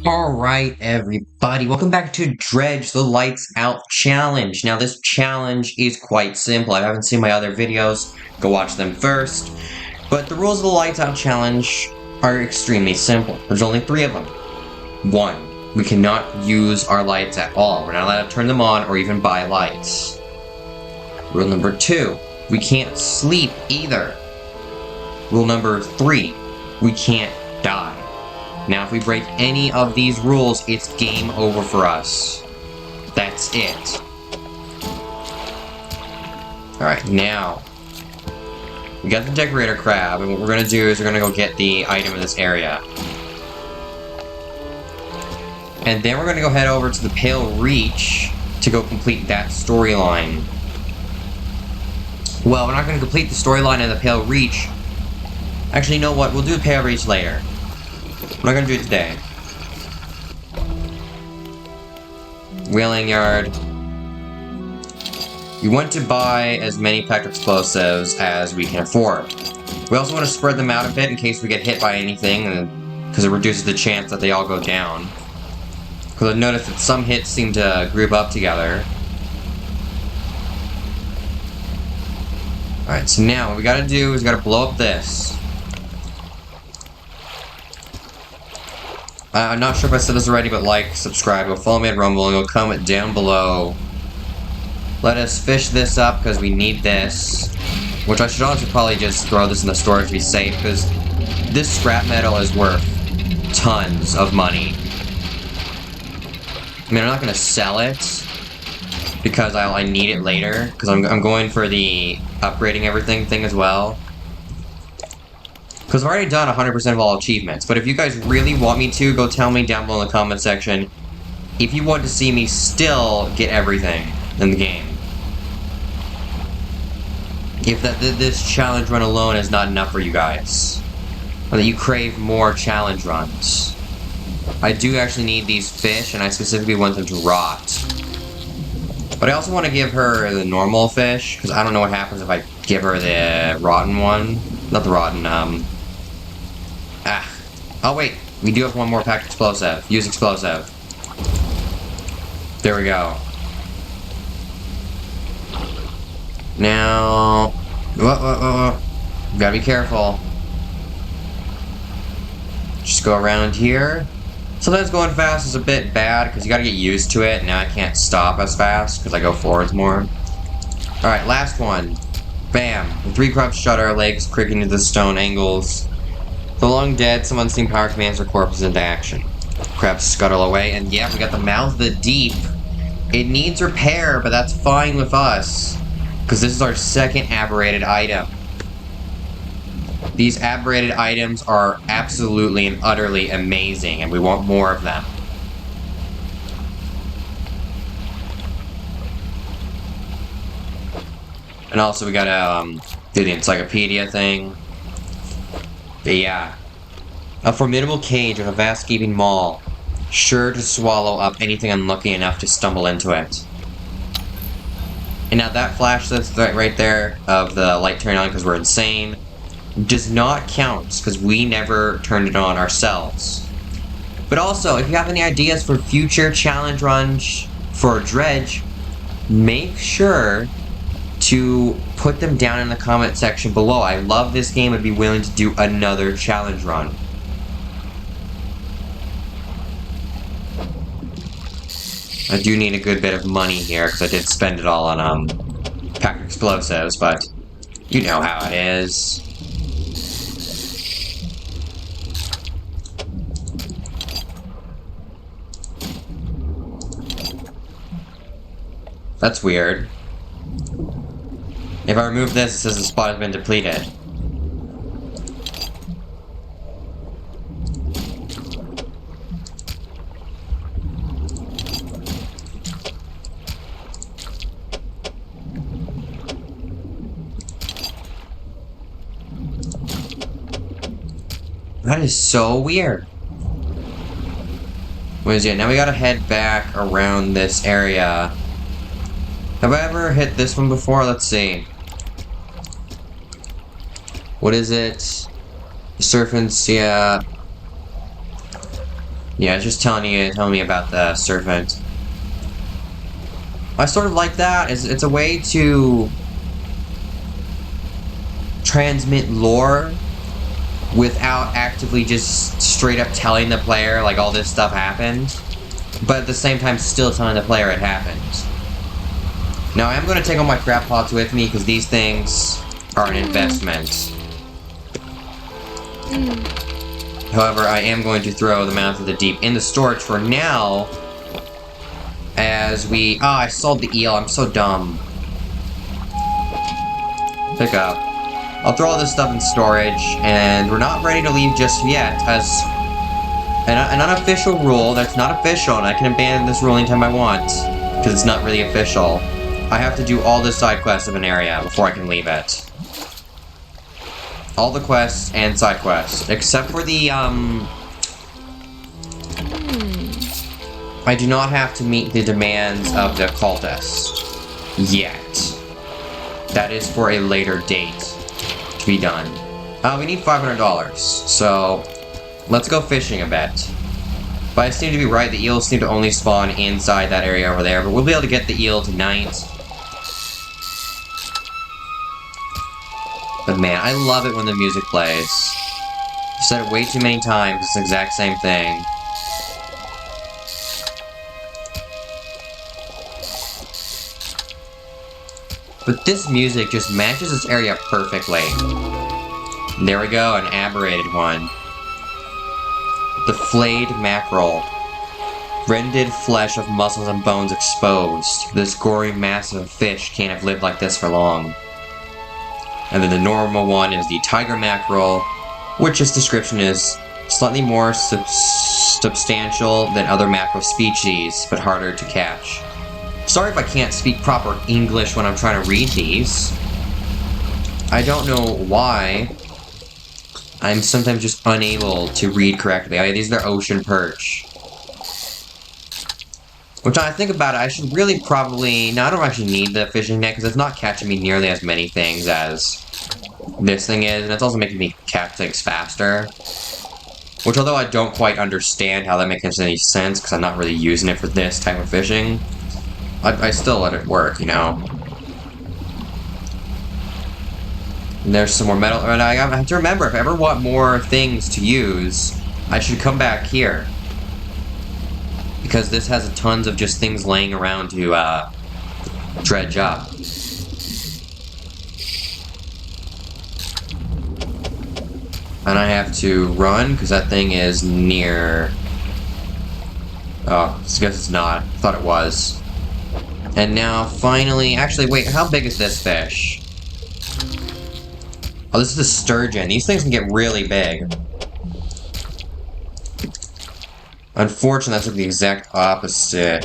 Alright, everybody, welcome back to Dredge, the Lights Out Challenge. Now, this challenge is quite simple. I haven't seen my other videos, go watch them first. But the rules of the Lights Out Challenge are extremely simple. There's only 3 of them. 1. We cannot use our lights at all. We're not allowed to turn them on or even buy lights. Rule number 2. We can't sleep either. Rule number 3. We can't die. Now, if we break any of these rules, it's game over for us. That's it. Alright, now, we got the decorator crab, and what we're gonna do is we're gonna go get the item in this area. And then we're gonna go head over to the Pale Reach to go complete that storyline. Well, we're not gonna complete the storyline in the Pale Reach. Actually, you know what? We'll do the Pale Reach later. I'm not gonna do it today. Whaling Yard. We want to buy as many packed explosives as we can afford. We also want to spread them out a bit in case we get hit by anything, because it reduces the chance that they all go down. Because I've noticed that some hits seem to group up together. Alright, so now what we gotta do is we gotta blow up this. I'm not sure if I said this already, but like, subscribe, go follow me at Rumble, and go comment down below. Let us fish this up, because we need this. Which I should honestly probably just throw this in the storage to be safe, because this scrap metal is worth tons of money. I mean, I'm not going to sell it, because I need it later, because I'm going for the upgrading everything thing as well. Because I've already done 100% of all achievements, but if you guys really want me to, go tell me down below in the comment section if you want to see me still get everything in the game. If this challenge run alone is not enough for you guys, or that you crave more challenge runs. I do actually need these fish, and I specifically want them to rot. But I also want to give her the normal fish, because I don't know what happens if I give her the rotten one. Not the rotten, Oh wait, we do have one more packed explosive. Use explosive. There we go. Now... Whoa. Gotta be careful. Just go around here. Sometimes going fast is a bit bad, because you gotta get used to it. Now I can't stop as fast, because I go forwards more. Alright, last one. Bam. The 3 crabs shut our legs, creaking into the stone angles. The long dead, some unseen power commands their corpses into action. Crabs scuttle away, and yeah, we got the mouth of the deep. It needs repair, but that's fine with us, because this is our second aberrated item. These aberrated items are absolutely and utterly amazing, and we want more of them. And also we gotta do the encyclopedia thing. But yeah. A formidable cage with a vast gaping maw, sure to swallow up anything unlucky enough to stumble into it. And now that flash that's right there of the light turning on because we're insane does not count, because we never turned it on ourselves. But also, if you have any ideas for future challenge runs for Dredge, make sure to put them down in the comment section below. I love this game. I'd be willing to do another challenge run. I do need a good bit of money here, because I did spend it all on packed explosives, but you know how it is. That's weird. If I remove this, it says the spot has been depleted. That is so weird. What is it? Now we gotta head back around this area. Have I ever hit this one before? Let's see. What is it? The serpents, yeah. Yeah, it's just telling me about the serpent. I sort of like that. It's a way to transmit lore without actively just straight up telling the player like all this stuff happened, but at the same time still telling the player it happened. Now I am going to take all my crab pots with me because these things are an investment. However, I am going to throw them out to the deep in the storage for now. As we... Ah, I sold the eel. I'm so dumb. Pick up. I'll throw all this stuff in storage, and we're not ready to leave just yet, as an unofficial rule that's not official, and I can abandon this rule anytime I want, because it's not really official. I have to do all the side quests of an area before I can leave it. All the quests and side quests, except for the, I do not have to meet the demands of the cultist. Yet. That is for a later date to be done. We need $500, so let's go fishing a bit. But I seem to be right, the eels seem to only spawn inside that area over there, but we'll be able to get the eel tonight. But man, I love it when the music plays. I've said it way too many times, it's the exact same thing. But this music just matches this area perfectly. There we go, an aberrated one. The flayed mackerel. Rended flesh of muscles and bones exposed. This gory mass of fish can't have lived like this for long. And then the normal one is the tiger mackerel, which its description is slightly more substantial than other mackerel species, but harder to catch. Sorry if I can't speak proper English when I'm trying to read these. I don't know why. I'm sometimes just unable to read correctly. These are ocean perch. Which, when I think about it, I should really probably... Now, I don't actually need the fishing net, because it's not catching me nearly as many things as this thing is, and it's also making me catch things faster. Which, although I don't quite understand how that makes any sense, because I'm not really using it for this type of fishing, I still let it work, you know? And there's some more metal, and I have to remember, if I ever want more things to use, I should come back here. Because this has tons of just things laying around to, dredge up. And I have to run, because that thing is near... Oh, I guess it's not. I thought it was. And now, finally... Actually, wait, how big is this fish? Oh, this is the sturgeon. These things can get really big. Unfortunately, that's like the exact opposite.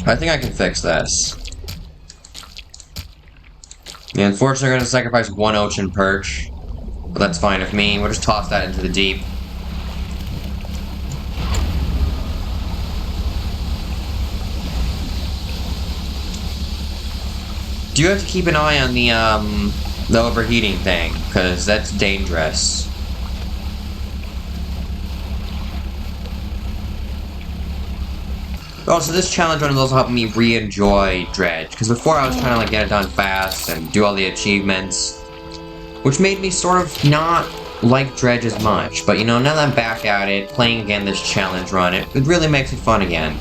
I think I can fix this. Yeah, unfortunately, I'm going to sacrifice one ocean perch. But that's fine with me. We'll just toss that into the deep. Do you have to keep an eye on the overheating thing? Because that's dangerous. Also, this challenge run is also helping me re-enjoy Dredge, because before I was trying to like get it done fast and do all the achievements, which made me sort of not like Dredge as much. But you know, now that I'm back at it, playing again this challenge run, it really makes it fun again.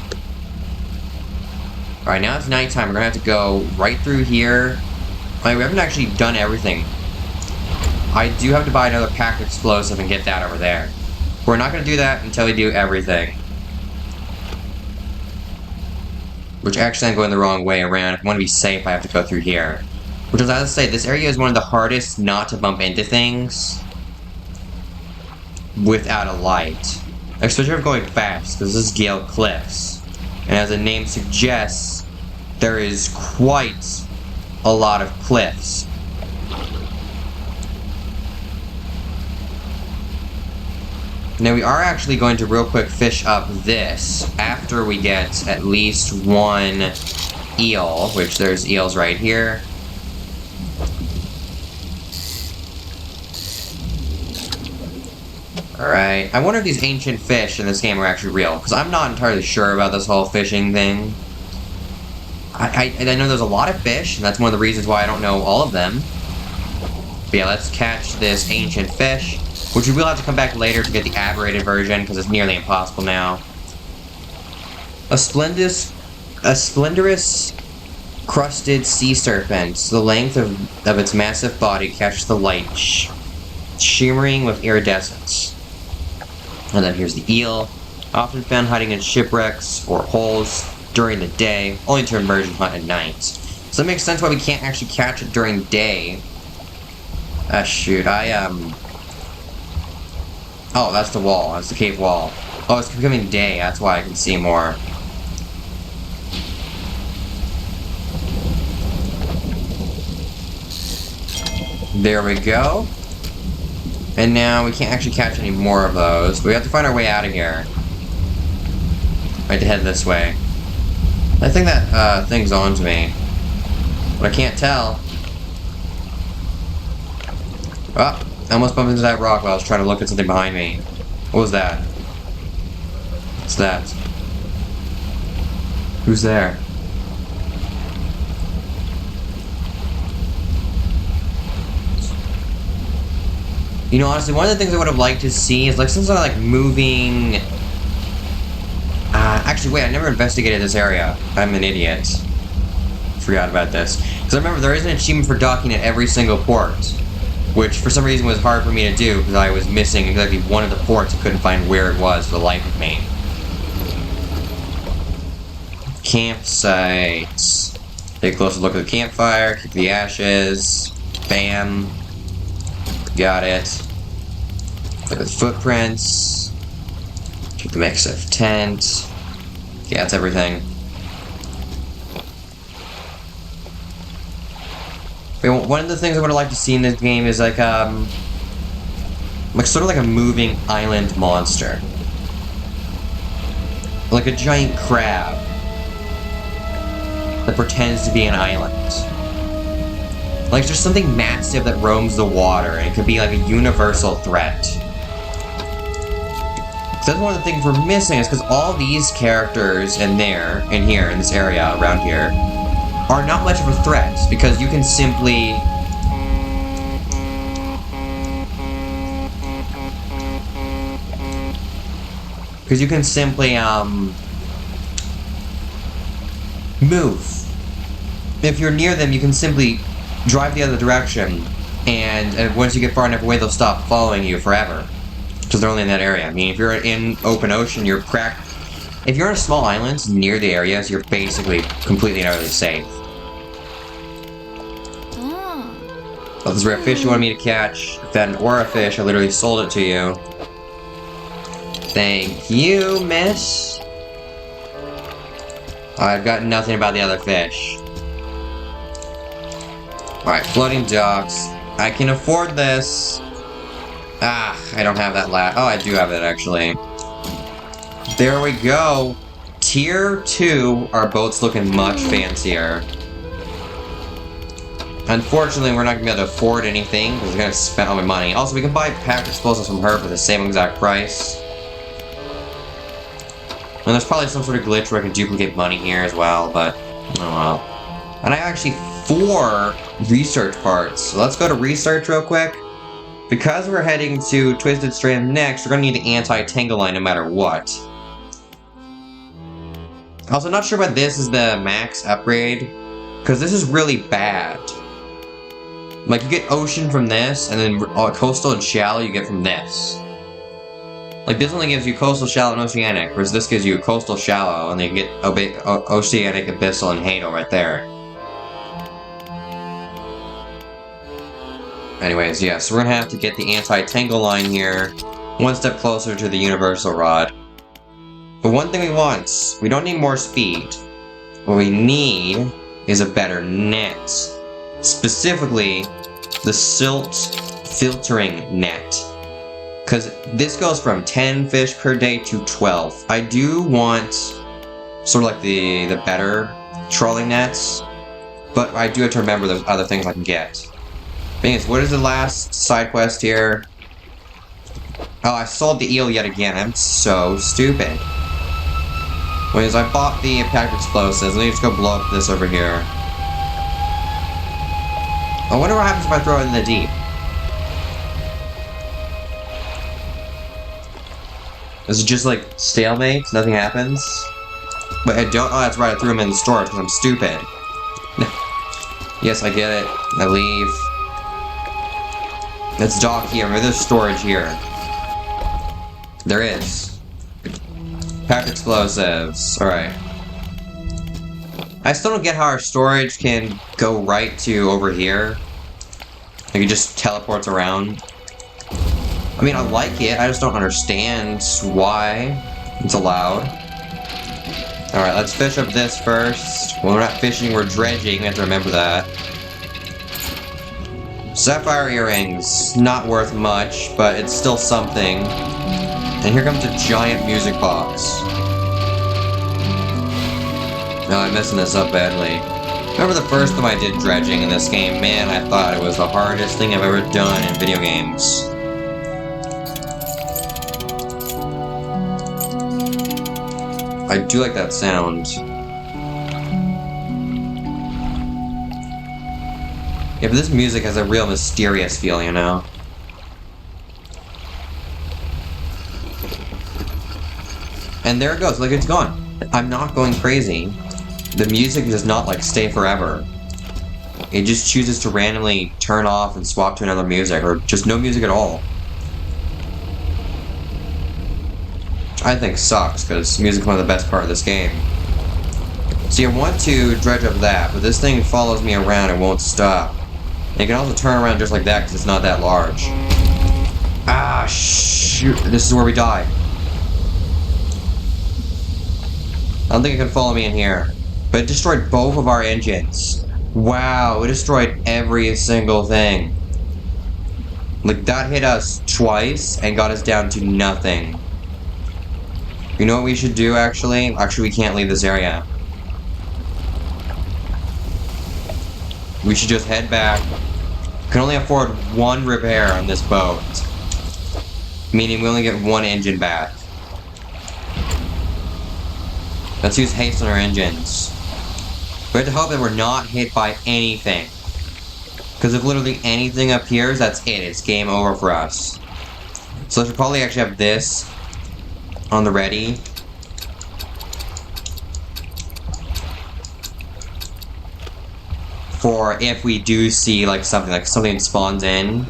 Alright, now it's nighttime. We're gonna have to go right through here. We haven't actually done everything. I do have to buy another packed explosive and get that over there. We're not gonna do that until we do everything. Which actually I'm going the wrong way around. If I want to be safe, I have to go through here. Which is, I have to say, this area is one of the hardest not to bump into things without a light. Especially if I'm going fast, because this is Gale Cliffs. And as the name suggests, there is quite a lot of cliffs. Now we are actually going to real quick fish up this after we get at least one eel, which there's eels right here. Alright. I wonder if these ancient fish in this game are actually real, because I'm not entirely sure about this whole fishing thing. I know there's a lot of fish, and that's one of the reasons why I don't know all of them. But yeah, let's catch this ancient fish, which we will have to come back later to get the aberrated version, because it's nearly impossible now. A splendorous crusted sea serpent. The length of its massive body catches the light, shimmering with iridescence. And then here's the eel, often found hiding in shipwrecks or holes during the day, only to emerge and hunt at night. So that makes sense why we can't actually catch it during day. Shoot, oh, that's the wall. That's the cave wall. Oh, it's becoming day. That's why I can see more. There we go. And now we can't actually catch any more of those. We have to find our way out of here. I have to head this way. I think that thing's on to me. But I can't tell. Oh, I almost bumped into that rock while I was trying to look at something behind me. What was that? What's that? Who's there? You know, honestly, one of the things I would have liked to see is like some sort of like moving... actually, wait, I never investigated this area. I'm an idiot. Forgot about this. Because I remember there is an achievement for docking at every single port. Which, for some reason, was hard for me to do because I was missing exactly one of the ports and couldn't find where it was for the life of me. Campsites. Take a closer look at the campfire, keep the ashes. Bam. Got it. Look at the footprints. Keep the mix of tent. Yeah, that's everything. One of the things I would like to see in this game is like sort of like a moving island monster. Like a giant crab that pretends to be an island. Like there's something massive that roams the water and it could be like a universal threat. That's one of the things we're missing is because all these characters in here, in this area, around here, are not much of a threat, because you can simply... move. If you're near them, you can simply drive the other direction, and once you get far enough away, they'll stop following you forever. Because they're only in that area. I mean, if you're in open ocean, you're cracked. If you're on a small island near the areas, you're basically completely and utterly safe. Oh, this is a rare fish you wanted me to catch. If that were a fish, I literally sold it to you. Thank you, miss. I've got nothing about the other fish. Alright, floating docks. I can afford this. Ah, I don't have that oh, I do have it, actually. There we go. Tier 2, our boat's looking much fancier. Unfortunately, we're not going to be able to afford anything, because we're going to spend all my money. Also, we can buy packed explosives from her for the same exact price. And there's probably some sort of glitch where I can duplicate money here as well, but... oh well. And I have actually 4 research parts. So let's go to research real quick. Because we're heading to Twisted Strand next, we're going to need the anti-tangle line no matter what. Also, not sure what this is the max upgrade, because this is really bad. Like, you get ocean from this, and then coastal and shallow you get from this. Like, this only gives you coastal, shallow, and oceanic, whereas this gives you coastal, shallow, and then you get oceanic, abyssal, and hadal right there. Anyways, yeah, so we're gonna have to get the anti-tangle line here, one step closer to the universal rod. But one thing we want, we don't need more speed. What we need is a better net. Specifically, the silt filtering net. Because this goes from 10 fish per day to 12. I do want sort of like the better trolling nets, but I do have to remember there's other things I can get. Thing is, what is the last side quest here? Oh, I sold the eel yet again. I'm so stupid. Wait, I bought the packed explosives. Let me just go blow up this over here. I wonder what happens if I throw it in the deep. Is it just like stalemate? Nothing happens? But I don't. Oh, that's right. I threw them in the storage because I'm stupid. Yes, I get it. I leave. Let's dock here. Maybe there's storage here. There is. Packed explosives. Alright. I still don't get how our storage can go right to over here. Like it just teleports around. I mean, I like it. I just don't understand why it's allowed. Alright, let's fish up this first. When we're not fishing, we're dredging. We have to remember that. Sapphire earrings. Not worth much, but it's still something. And here comes a giant music box. No, I'm messing this up badly. Remember the first time I did dredging in this game? Man, I thought it was the hardest thing I've ever done in video games. I do like that sound. Yeah, but this music has a real mysterious feel, you know? And there it goes, like it's gone. I'm not going crazy. The music does not, like, stay forever. It just chooses to randomly turn off and swap to another music, or just no music at all. Which I think sucks, because music is one of the best part of this game. So you want to dredge up that, but this thing follows me around and won't stop. And you can also turn around just like that, because it's not that large. Ah, shoot. This is where we die. I don't think it can follow me in here. But it destroyed both of our engines. Wow, it destroyed every single thing. Like, that hit us twice and got us down to nothing. You know what we should do, actually? Actually, we can't leave this area. We should just head back. We can only afford one repair on this boat. Meaning we only get one engine back. Let's use haste on our engines. We have to hope that we're not hit by anything. Because if literally anything appears, that's it. It's game over for us. So I should probably actually have this on the ready. For if we do see like something spawns in.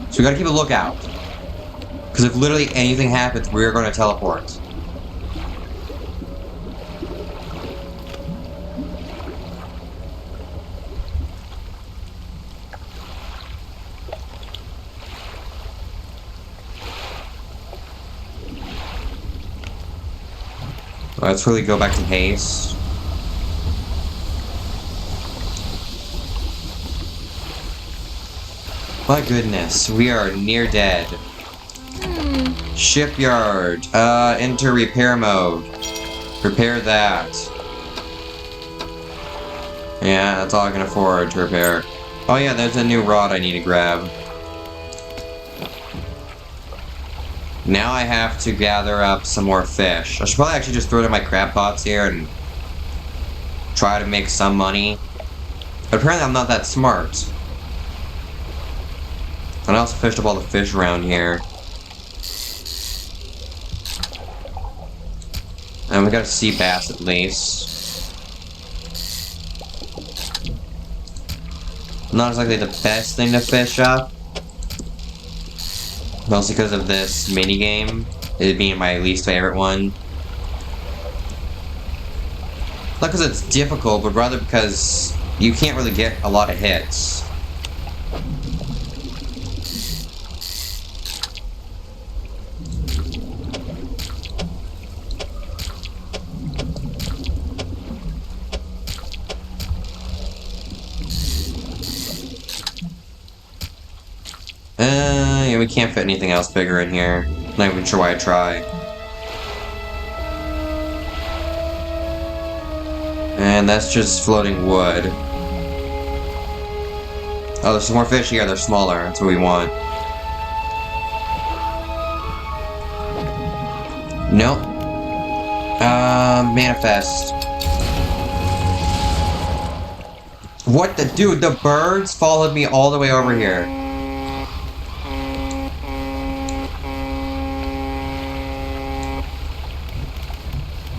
So we gotta keep a lookout. Because if literally anything happens, we're going to teleport. Let's really go back to haste. My goodness, we are near dead. Shipyard. Enter repair mode. Repair that. Yeah, that's all I can afford to repair. Oh yeah, there's a new rod I need to grab. Now I have to gather up some more fish. I should probably actually just throw it in my crab pots here and try to make some money. But apparently I'm not that smart. And I also fished up all the fish around here. And we got a sea bass at least. Not exactly the best thing to fish up. Mostly because of this minigame. It being my least favorite one. Not because it's difficult, but rather because you can't really get a lot of hits. Yeah, we can't fit anything else bigger in here. Not even sure why I try. And that's just floating wood. Oh, there's some more fish here. They're smaller. That's what we want. Nope. Manifest. What the dude? The birds followed me all the way over here.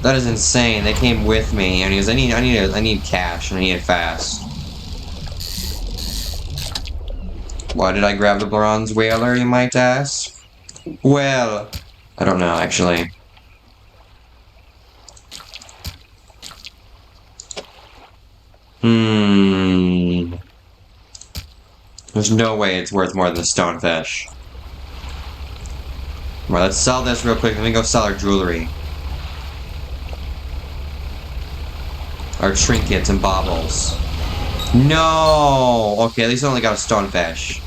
That is insane. They came with me, and he goes, I need cash, and I need it fast. Why did I grab the bronze whaler, you might ask? Well, I don't know, actually. There's no way it's worth more than the stonefish. Well, let's sell this real quick. Let me go sell our jewelry. Our trinkets and baubles. No! Okay, at least I only got a stonefish.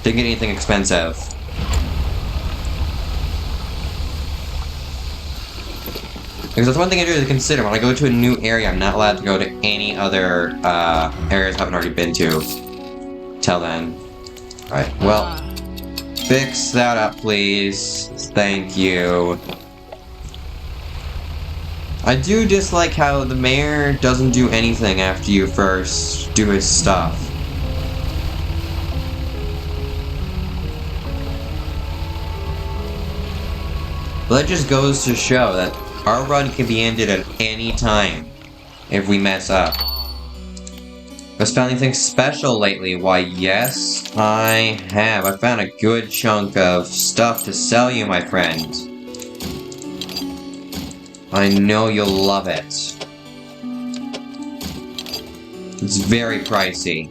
Didn't get anything expensive. Because that's one thing I do to consider. When I go to a new area, I'm not allowed to go to any other areas I haven't already been to. Till then. Alright, well. Fix that up, please. Thank you. I do dislike how the mayor doesn't do anything after you first do his stuff. But that just goes to show that our run can be ended at any time if we mess up. Has found anything special lately? Why, yes, I have. I found a good chunk of stuff to sell you, my friend. I know you'll love it. It's very pricey.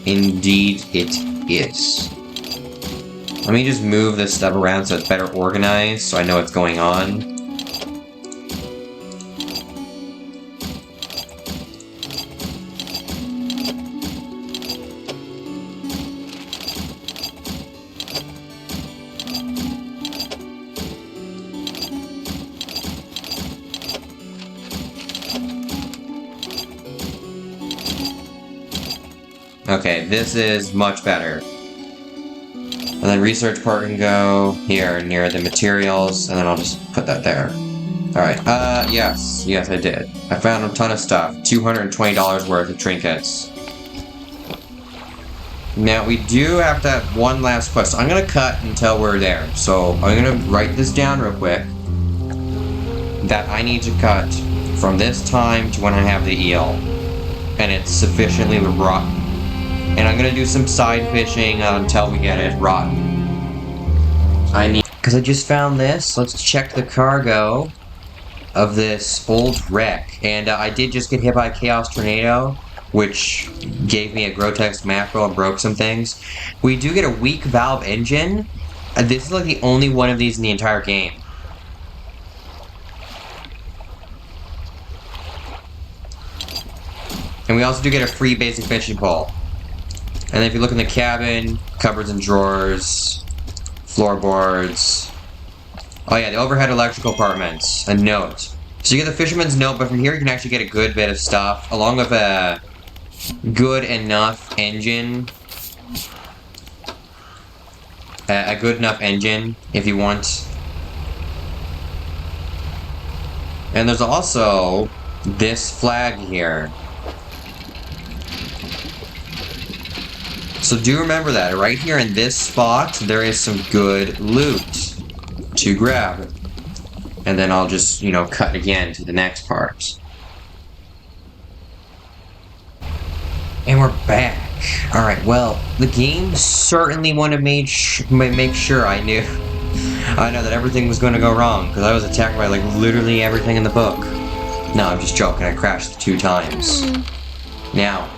Indeed it is. Let me just move this stuff around so it's better organized, so I know what's going on. Okay, this is much better. And then research part can go here near the materials, and then I'll just put that there. Alright, yes, I did. I found a ton of stuff. $220 worth of trinkets. Now, we do have to have one last quest. I'm gonna cut until we're there. So, I'm gonna write this down real quick. That I need to cut from this time to when I have the eel. And it's sufficiently rotten. And I'm gonna do some side fishing until we get it rotten. Because I just found this. Let's check the cargo of this old wreck. And I did just get hit by a chaos tornado, which gave me a grotesque mackerel and broke some things. We do get a weak valve engine. This is like the only one of these in the entire game. And we also do get a free basic fishing pole. And then if you look in the cabin, cupboards and drawers, floorboards. Oh yeah, the overhead electrical compartments. A note. So you get the fisherman's note, but from here you can actually get a good bit of stuff, along with a good enough engine. A good enough engine, if you want. And there's also this flag here. So do remember that, right here in this spot, there is some good loot to grab. And then I'll just, you know, cut again to the next part. And we're back. Alright, well, the game certainly wanted to make sure I know that everything was going to go wrong, because I was attacked by, like, literally everything in the book. No, I'm just joking, I crashed 2 times. Now,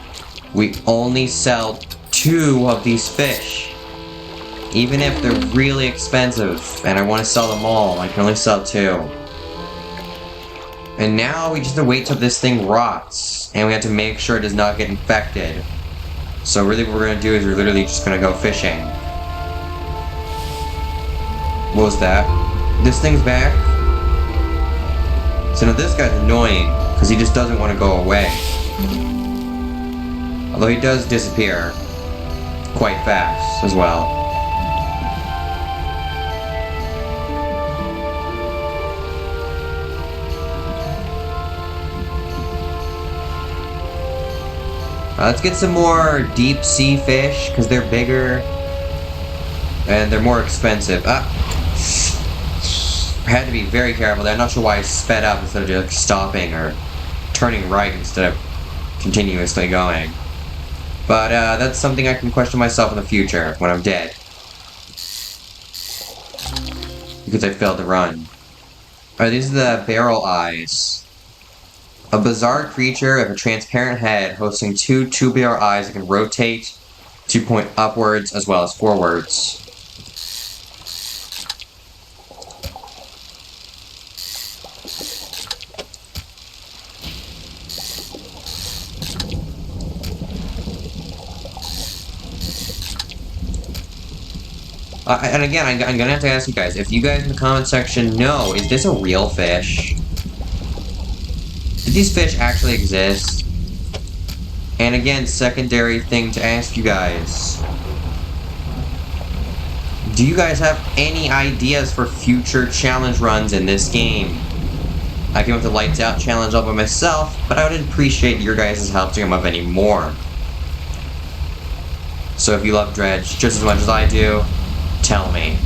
we only sell 2 of these fish. Even if they're really expensive, and I want to sell them all, I can only sell 2. And now we just have to wait till this thing rots, and we have to make sure it does not get infected. So really what we're going to do is we're literally just going to go fishing. What was that? This thing's back? So now this guy's annoying, because he just doesn't want to go away. Although he does disappear quite fast as well. Let's get some more deep sea fish, because they're bigger and they're more expensive. I had to be very careful there. I'm not sure why I sped up instead of just stopping or turning right instead of continuously going. But that's something I can question myself in the future when I'm dead. Because I failed to run. Alright, these are the barrel eyes. A bizarre creature with a transparent head hosting two tubular eyes that can rotate to point upwards as well as forwards. And again, I'm gonna have to ask you guys, if you guys in the comment section know, is this a real fish? Did these fish actually exist? And again, secondary thing to ask you guys. Do you guys have any ideas for future challenge runs in this game? I came up with the lights out challenge all by myself, but I would appreciate your guys' help to come up any more. So if you love Dredge just as much as I do, tell me.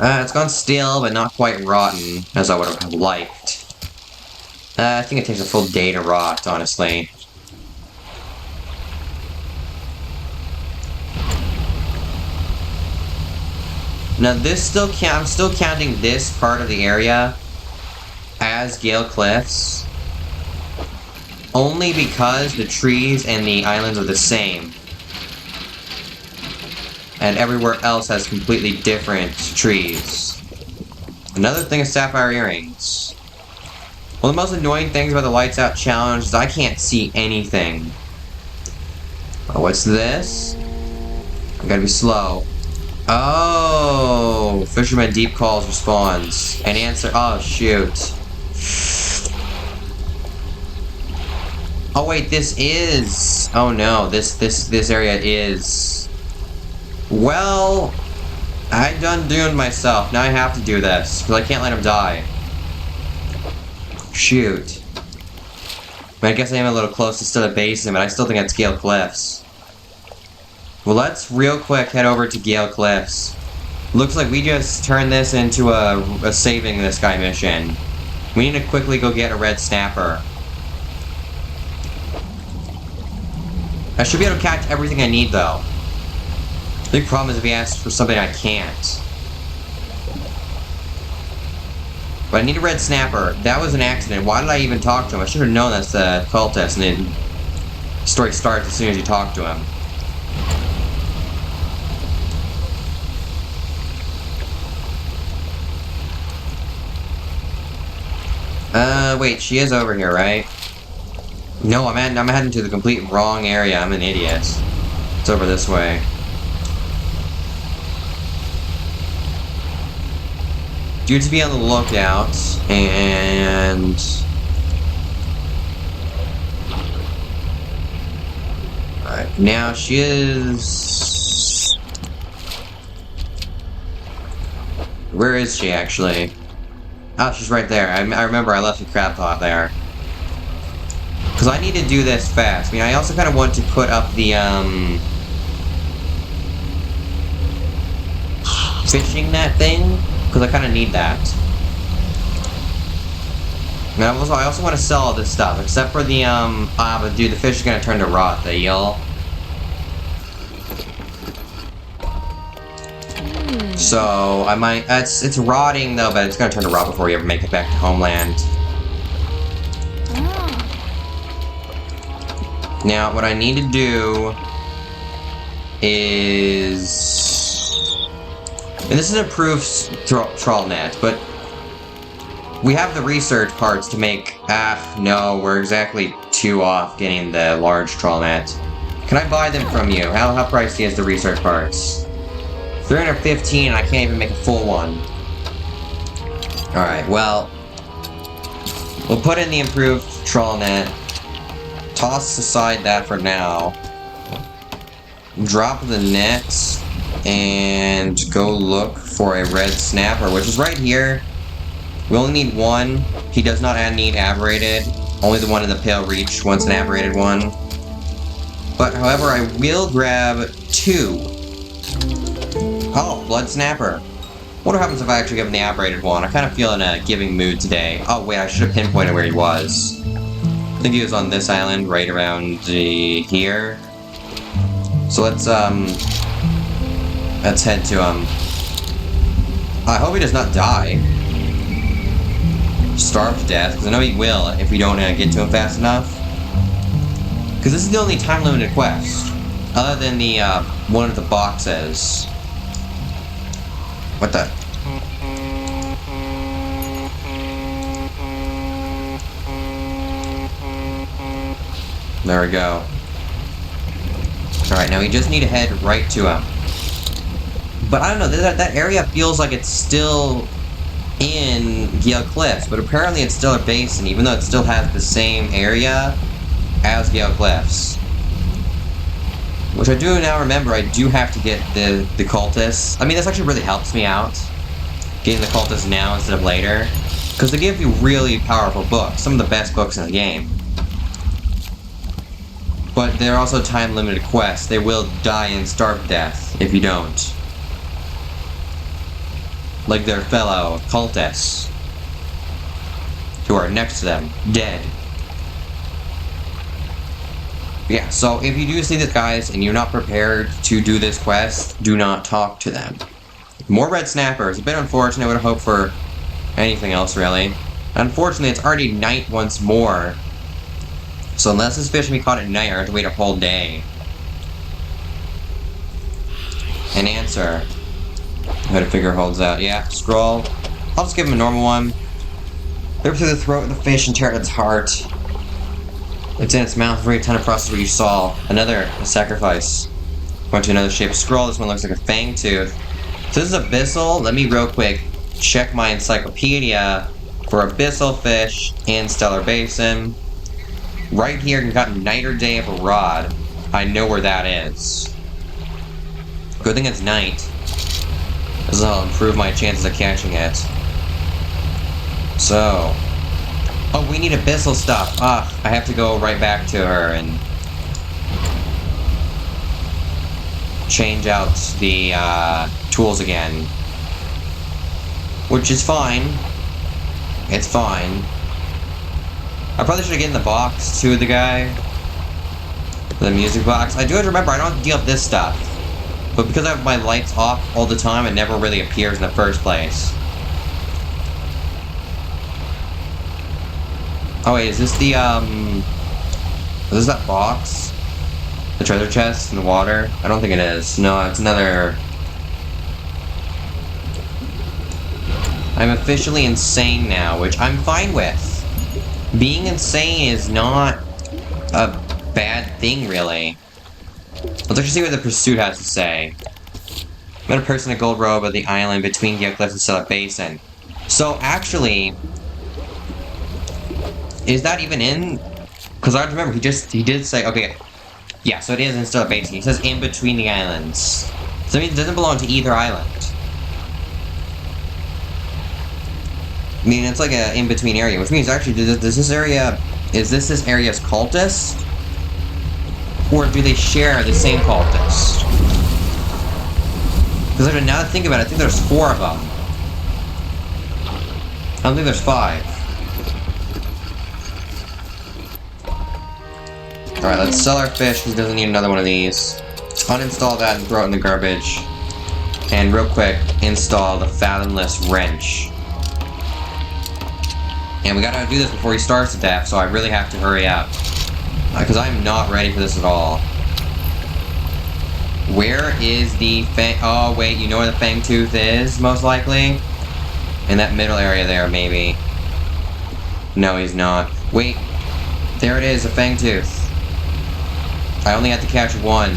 It's gone stale, but not quite rotten, as I would have liked. I think it takes a full day to rot, honestly. Now this still I'm still counting this part of the area as Gale Cliffs, only because the trees and the islands are the same. And everywhere else has completely different trees. Another thing is sapphire earrings. One of the most annoying things about the lights out challenge is I can't see anything. Oh, what's this? I gotta be slow. Oh, Fisherman Deep Calls responds. And answer. Oh, shoot. Oh wait, this is. Oh no, this area is. Well, I done doomed myself. Now I have to do this because I can't let him die. Shoot. I guess I am a little closest to the basin, but I still think that's Gale Cliffs. Well, let's real quick head over to Gale Cliffs. Looks like we just turned this into a saving this guy mission. We need to quickly go get a red snapper. I should be able to catch everything I need, though. The big problem is if he asks for something I can't. But I need a red snapper. That was an accident. Why did I even talk to him? I should have known that's the cultist, and then the story starts as soon as you talk to him. Wait, she is over here, right? No, I'm heading to the complete wrong area. I'm an idiot. It's over this way. Due to be on the lookout, and... Alright, now she is... Where is she, actually? Oh, she's right there. I remember I left the crab pot there. Because I need to do this fast. I mean, I also kind of want to put up the, fishing net thing. Because I kind of need that. And I also want to sell all this stuff. Except for the, but dude, the fish is going to turn to rot. The eel. So, I might... It's rotting, though, but it's going to turn to rot before we ever make it back to homeland. Now, what I need to do is... And this is a proof trawl net, but we have the research parts to make... no, we're exactly 2 off getting the large trawl net. Can I buy them from you? How pricey is the research parts? 315, and I can't even make a full one. Alright, well... We'll put in the improved trawl net. Toss aside that for now. Drop the net and go look for a red snapper, which is right here. We only need one. He does not need aberrated. Only the one in the pale reach wants an aberrated one. But however, I will grab 2. Oh, blood snapper. What happens if I actually give him the aberrated one? I kind of feel in a giving mood today. Oh wait, I should have pinpointed where he was. I think he was on this island, right around here. So let's head to him. I hope he does not die. Starve to death, because I know he will if we don't get to him fast enough. Because this is the only time-limited quest, other than the one of the boxes. What the? There we go. Alright, now we just need to head right to him. But I don't know, that area feels like it's still in Gale Cliffs, but apparently it's still a basin, even though it still has the same area as Gale Cliffs. Which I do now remember, I do have to get the cultists. I mean, this actually really helps me out, getting the cultists now instead of later, because they give you really powerful books, some of the best books in the game. But they're also time-limited quests. They will die and starve to death if you don't. Like their fellow cultists, who are next to them, dead. Yeah, so if you do see this, guys, and you're not prepared to do this quest, do not talk to them. More red snappers. A bit unfortunate. I would have hoped for anything else, really. Unfortunately, it's already night once more. So unless this fish can be caught at night, I have to wait a whole day. An answer. How to figure holds out. Yeah, scroll. I'll just give him a normal one. Rip through the throat of the fish and tear at its heart. It's in its mouth, very tender process what you saw. Another sacrifice. Went to another shape. Scroll. This one looks like a fang tooth. So this is abyssal. Let me real quick check my encyclopedia for abyssal fish in Stellar Basin. Right here, you got night or day of a rod. I know where that is. Good thing it's night. This will improve my chances of catching it. So. Oh, we need abyssal stuff. Ah, I have to go right back to her and change out the tools again. Which is fine. It's fine. I probably should have gotten the box to the guy. The music box. I do have to remember, I don't have to deal with this stuff. But because I have my lights off all the time, it never really appears in the first place. Oh wait, is this the, is this that box? The treasure chest in the water? I don't think it is. No, it's another... I'm officially insane now, which I'm fine with. Being insane is not a bad thing, really. Let's actually see what the pursuit has to say. Met a person in a gold robe at the island between Gale Cliffs and Stellar Basin. So, actually... Is that even in? Because I remember, he did say, okay, yeah, so it is in Stellar Basin. He says in between the islands. So that means it doesn't belong to either island. I mean, it's like a in-between area, which means actually, does this area, is this area's cultist? Or do they share the same cultist? Because now that I think about it, I think there's 4 of them. I don't think there's 5. Alright, let's sell our fish, because he doesn't need another one of these. Let's uninstall that and throw it in the garbage. And real quick, install the Fathomless Wrench. And we gotta do this before he starves to death, so I really have to hurry up. Because I'm not ready for this at all. Where is the fang... Oh, wait, you know where the fang tooth is, most likely? In that middle area there, maybe. No, he's not. Wait. There it is, a fang tooth. I only have to catch 1.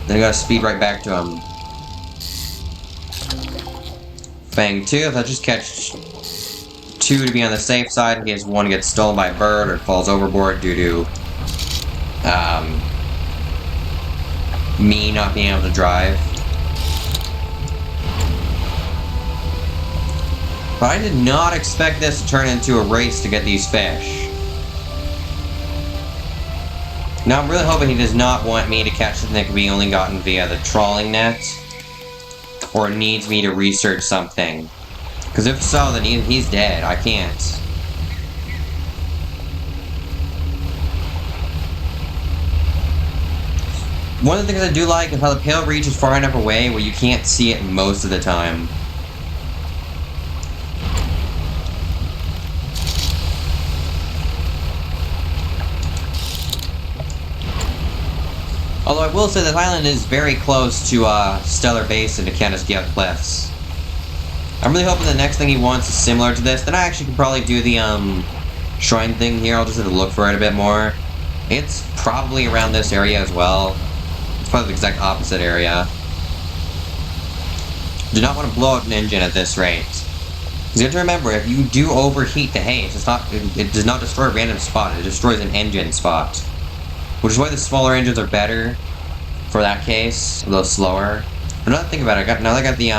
Then I gotta speed right back to him. Fang tooth. I'll just catch 2 to be on the safe side in case 1 gets stolen by a bird or falls overboard due to me not being able to drive. But I did not expect this to turn into a race to get these fish. Now I'm really hoping he does not want me to catch something that can be only gotten via the trawling net, or needs me to research something. Because if so, then he's dead. I can't. One of the things I do like is how the pale reaches far enough away where you can't see it most of the time. Although I will say this island is very close to Stellar Basin to Candace-Gale Cliffs. I'm really hoping the next thing he wants is similar to this. Then I actually could probably do the shrine thing here. I'll just have to look for it a bit more. It's probably around this area as well. It's probably the exact opposite area. Do not want to blow out an engine at this rate. You have to remember, if you do overheat the haze, it does not destroy a random spot. It destroys an engine spot. Which is why the smaller engines are better for that case, a little slower. But now that I think about it, now that I got the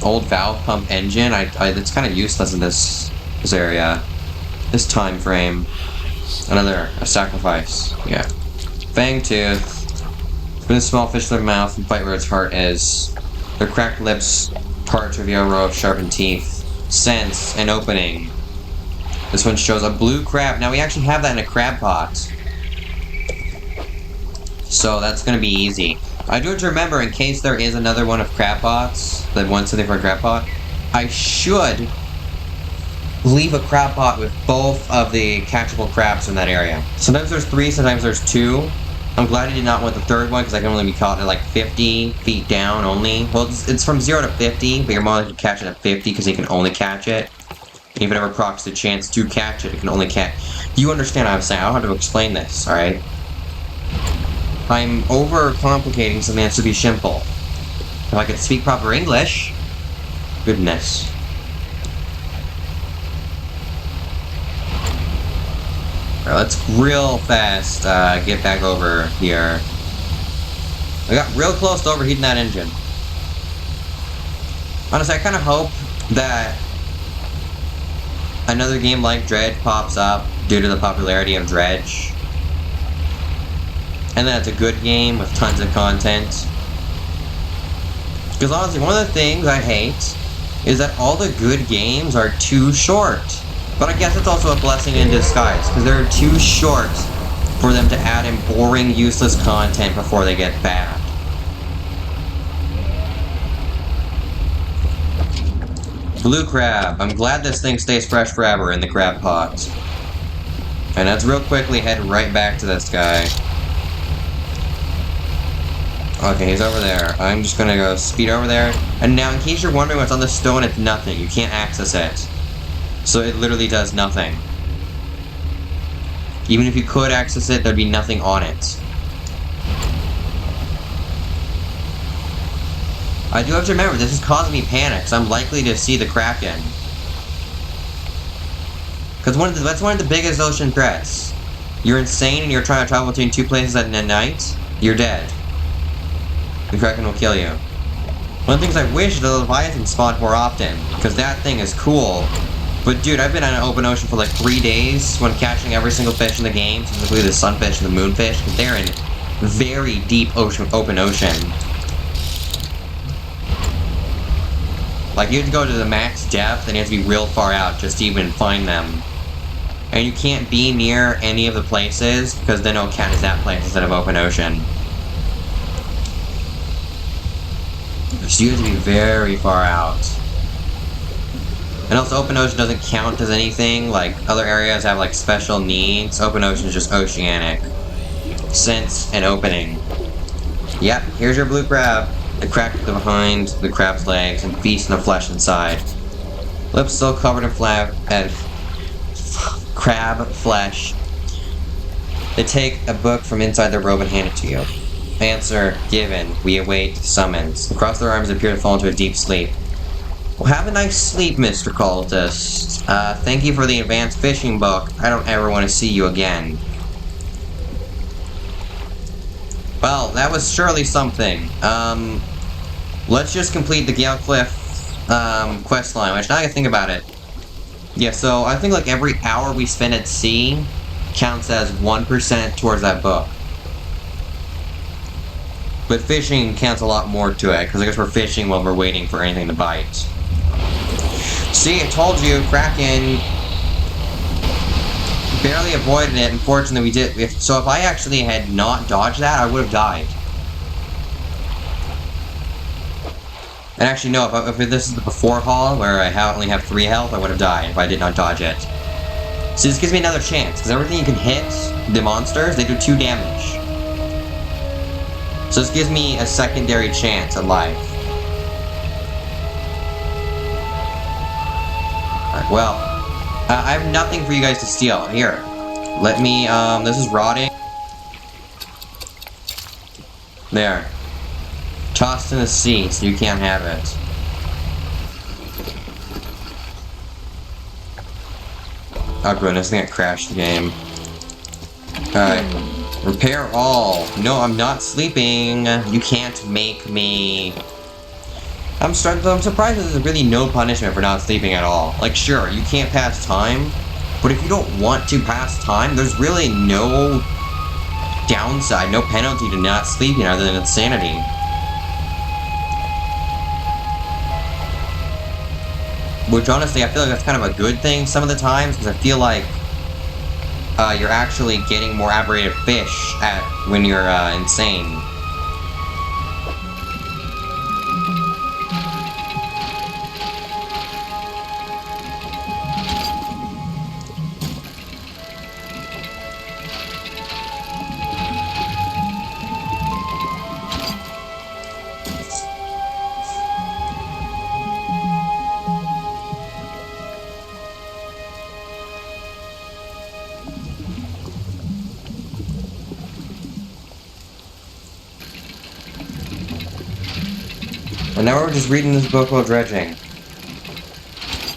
old valve pump engine, it's kind of useless in this area, this time frame. A sacrifice. Yeah. Fang tooth. Spin a small fish in their mouth and bite where its heart is. Their cracked lips part to reveal a row of sharpened teeth. Sense an opening. This one shows a blue crab. Now we actually have that in a crab pot. So that's gonna be easy. I do have to remember, in case there is another one of crab pots, that wants something for a crab pot, I should leave a crab pot with both of the catchable crabs in that area. Sometimes there's 3, sometimes there's 2. I'm glad I did not want the 3rd one, because I can only be caught at like 50 feet down only. Well, it's from 0 to 50, but you're more likely to catch it at 50, because you can only catch it. And if it ever procs the chance to catch it, it can only catch. You understand what I'm saying? I don't have to explain this, alright? I'm overcomplicating something that should be simple. If I could speak proper English. Goodness. Alright, let's real fast get back over here. I got real close to overheating that engine. Honestly, I kind of hope that another game like Dredge pops up due to the popularity of Dredge. And then it's a good game with tons of content. Because honestly, one of the things I hate is that all the good games are too short. But I guess it's also a blessing in disguise, because they're too short for them to add in boring, useless content before they get bad. Blue crab. I'm glad this thing stays fresh forever in the crab pot. And let's real quickly head right back to this guy. Okay, he's over there. I'm just gonna go speed over there. And now, in case you're wondering what's on the stone, it's nothing. You can't access it. So it literally does nothing. Even if you could access it, there'd be nothing on it. I do have to remember, this is causing me panic, because I'm likely to see the Kraken. Because that's one of the biggest ocean threats. You're insane and you're trying to travel between 2 places at night, you're dead. The Kraken will kill you. One of the things I wish the Leviathan spawned more often, because that thing is cool. But dude, I've been on an open ocean for like 3 days when catching every single fish in the game, specifically the sunfish and the moonfish, because they're in very deep open ocean. Like, you have to go to the max depth and you have to be real far out just to even find them. And you can't be near any of the places, because then it'll count as that place instead of open ocean. So you have to be very far out. And also, open ocean doesn't count as anything. Like, other areas have, like, special needs. Open ocean is just oceanic. Sense and opening. Yep, here's your blue crab. The crack behind the crab's legs and feast on the flesh inside. Lips still covered in crab flesh. They take a book from inside their robe and hand it to you. Answer given. We await summons. Across their arms appear to fall into a deep sleep. Well, have a nice sleep, Mr. Cultist. Thank you for the advanced fishing book. I don't ever want to see you again. Well, that was surely something. Let's just complete the Gale Cliff, quest line, which now I think about it. Yeah, so I think like every hour we spend at sea counts as 1% towards that book. But fishing counts a lot more to it, because I guess we're fishing while we're waiting for anything to bite. See, I told you, Kraken. Barely avoided it. Unfortunately, we did. So if I actually had not dodged that, I would have died. And actually, no, if this is the before haul, where I only have 3 health, I would have died if I did not dodge it. So this gives me another chance, because everything you can hit, the monsters, they do 2 damage. So this gives me a secondary chance at life. Alright, well, I have nothing for you guys to steal. Here, let me, this is rotting. There. Tossed in the sea, so you can't have it. Oh goodness, I think I crashed the game. Alright. Repair all. No, I'm not sleeping. You can't make me. I'm surprised that there's really no punishment for not sleeping at all. Like, sure, you can't pass time, but if you don't want to pass time, there's really no downside, no penalty to not sleeping other than insanity. Which, honestly, I feel like that's kind of a good thing some of the times, because I feel like you're actually getting more aberrated fish when you're insane. And now we're just reading this book while dredging.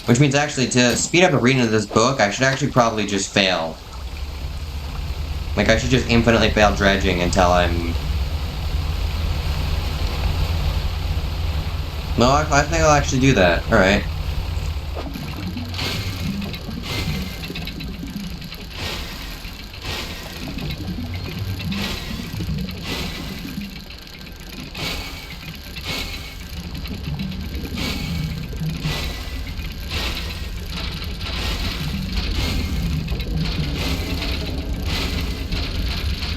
Which means actually, to speed up the reading of this book, I should actually probably just fail. Like, I should just infinitely fail dredging until I'm... No, I think I'll actually do that. Alright.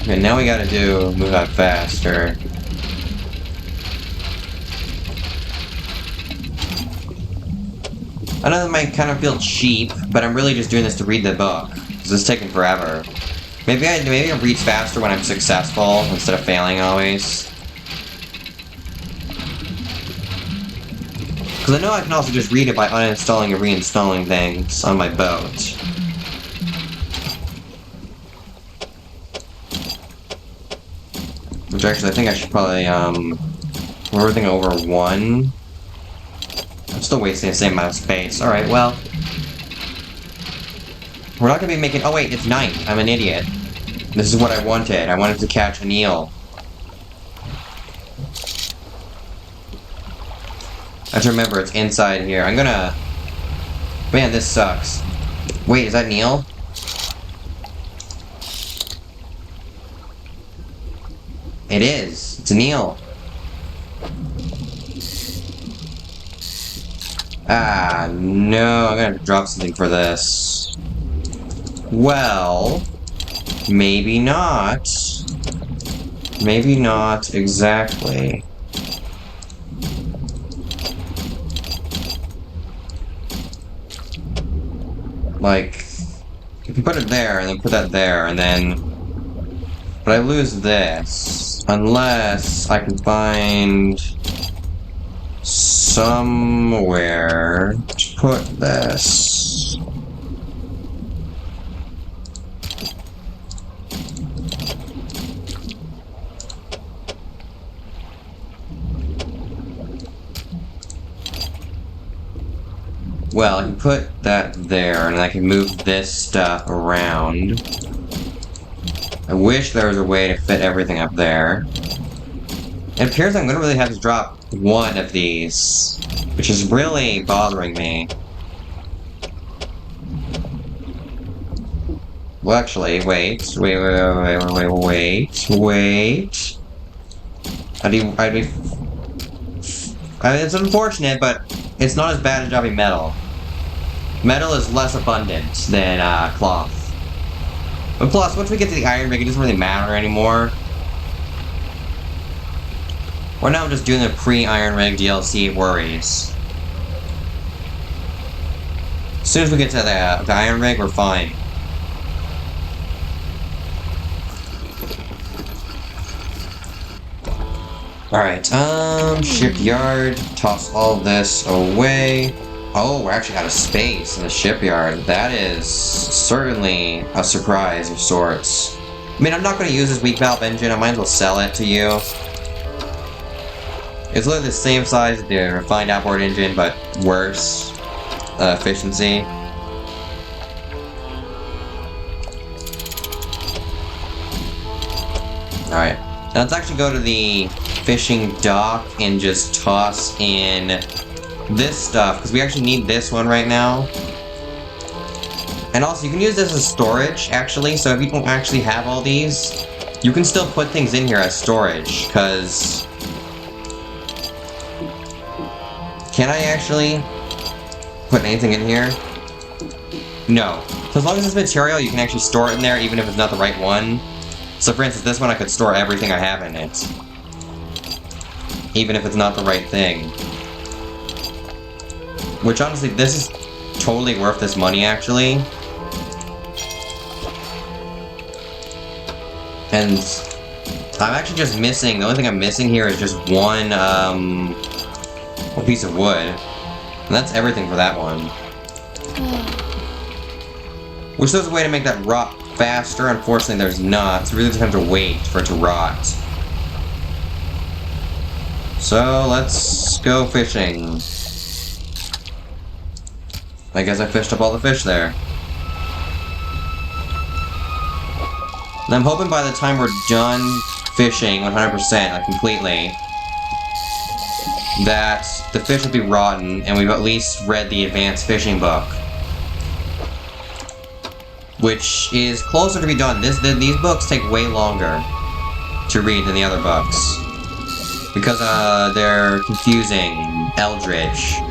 Okay, now we gotta move out faster. I know that might kind of feel cheap, but I'm really just doing this to read the book, because it's taking forever. Maybe I read faster when I'm successful, instead of failing always. Because I know I can also just read it by uninstalling and reinstalling things on my boat. Which actually, I think I should probably, everything over 1. I'm still wasting the same amount of space. Alright, well. We're not gonna be making. Oh, wait, it's night. I'm an idiot. This is what I wanted. I wanted to catch an eel. I have to remember, it's inside here. I'm gonna. Man, this sucks. Wait, is that an eel? It is. It's an eel. Ah, no. I'm gonna drop something for this. Well, maybe not. Maybe not exactly. Like, if you put it there, and then put that there, and then... But I lose this. Unless I can find somewhere to put this. Well, I can put that there, and I can move this stuff around. I wish there was a way to fit everything up there. It appears I'm gonna really have to drop one of these, which is really bothering me. Well, actually, wait. I mean, it's unfortunate, but it's not as bad as dropping metal. Metal is less abundant than cloth. But plus, once we get to the iron rig, it doesn't really matter anymore. Right now I'm just doing the pre-Iron Rig DLC worries. As soon as we get to the Iron Rig, we're fine. Alright, shipyard. Toss all this away. Oh, we're actually out of space in the shipyard. That is certainly a surprise of sorts. I mean, I'm not going to use this weak valve engine. I might as well sell it to you. It's literally the same size as the refined outboard engine, but worse efficiency. Alright, now let's actually go to the fishing dock and just toss in this stuff, because we actually need this one right now. And also, you can use this as storage, actually, so if you don't actually have all these, you can still put things in here as storage, because... Can I actually put anything in here? No. So as long as it's material, you can actually store it in there, even if it's not the right one. So for instance, this one I could store everything I have in it. Even if it's not the right thing. Which honestly, this is totally worth this money, actually. And I'm actually just missing, the only thing I'm missing here is just one piece of wood. And that's everything for that one. Wish there was a way to make that rot faster. Unfortunately, there's not. So we really just have to wait for it to rot. So, let's go fishing. I guess I fished up all the fish there. And I'm hoping by the time we're done fishing 100%, like completely, that the fish will be rotten, and we've at least read the advanced fishing book. Which is closer to be done. These books take way longer to read than the other books. Because, they're confusing. Eldridge.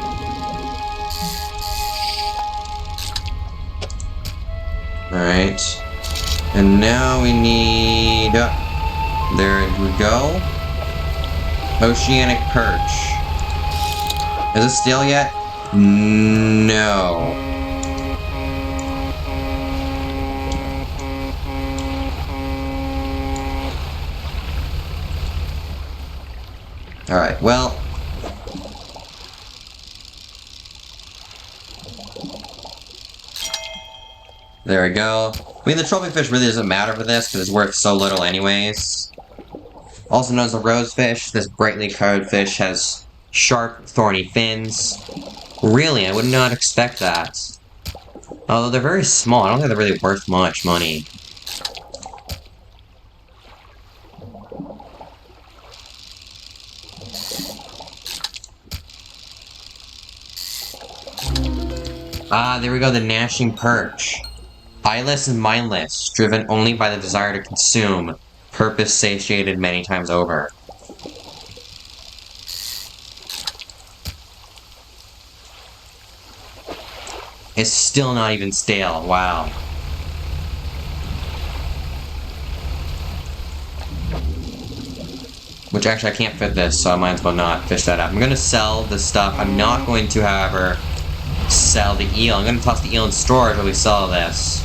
Alright. And now we need... there we go. Oceanic perch. Is this stale yet? No. Alright, well... There we go. I mean, the trophy fish really doesn't matter for this, because it's worth so little anyways. Also known as the rosefish, this brightly colored fish has sharp, thorny fins. Really, I would not expect that. Although they're very small, I don't think they're really worth much money. Ah, there we go, the gnashing perch. Eyeless and mindless, driven only by the desire to consume, purpose satiated many times over. It's still not even stale, wow. Which actually I can't fit this, so I might as well not fish that up. I'm gonna sell the stuff. I'm not going to, however, sell the eel. I'm gonna toss the eel in storage while we sell this.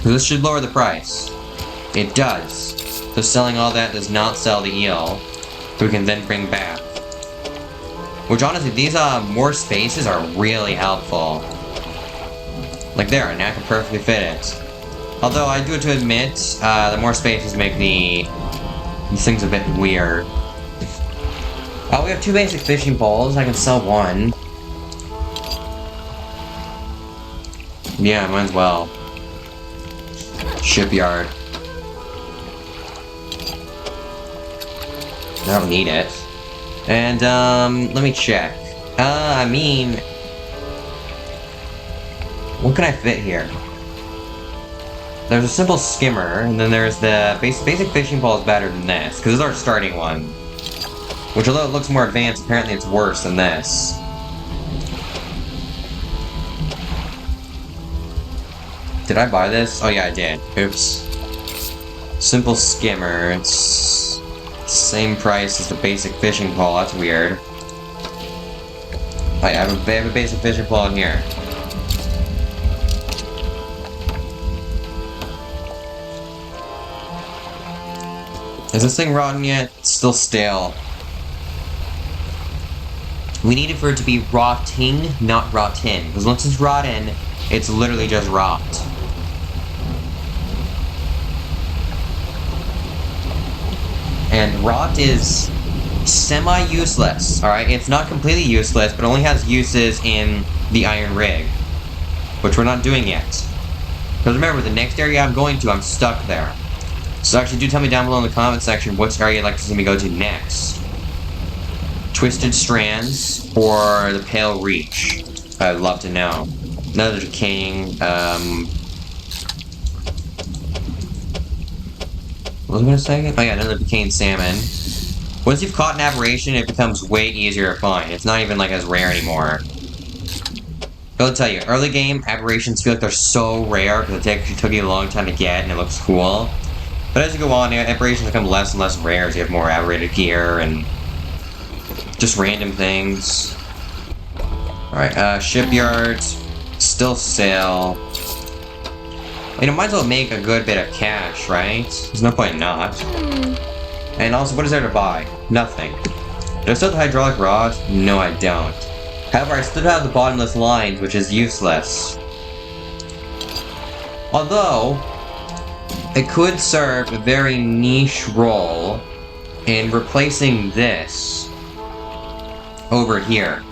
This should lower the price. It does. So selling all that does not sell the eel, we can then bring back. Which honestly, these more spaces are really helpful. Like there, now I can perfectly fit it. Although I do have to admit, the more spaces make the This thing's a bit weird. Oh, we have 2 basic fishing poles. I can sell 1. Yeah, might as well. Shipyard. I don't need it. And, let me check. I mean... What can I fit here? There's a simple skimmer, and then there's the basic fishing pole is better than this, because this is our starting one. Which, although it looks more advanced, apparently it's worse than this. Did I buy this? Oh yeah, I did. Oops. Simple skimmer. It's the same price as the basic fishing pole. That's weird. Oh yeah, I have a basic fishing pole in here. Is this thing rotten yet? It's still stale. We need it for it to be rotting, not rotten. Because once it's rotten, it's literally just rot. And rot is semi-useless, alright? It's not completely useless, but only has uses in the iron rig. Which we're not doing yet. Because remember, the next area I'm going to, I'm stuck there. So actually, do tell me down below in the comment section which area you'd like to see me go to next. Twisted Strands or the Pale Reach. I'd love to know. Another decaying, what was I gonna say? Oh yeah, another decaying salmon. Once you've caught an aberration, it becomes way easier to find. It's not even like as rare anymore. I'll tell you, early game, aberrations feel like they're so rare because it actually took you a long time to get and it looks cool. But as you go on, aberrations become less and less rare as you have more aberrated gear and just random things. Alright, shipyard, still sail. You know, might as well make a good bit of cash, right? There's no point in not. And also, what is there to buy? Nothing. Do I still have the hydraulic rod? No, I don't. However, I still have the bottomless lines, which is useless. Although, it could serve a very niche role in replacing this over here.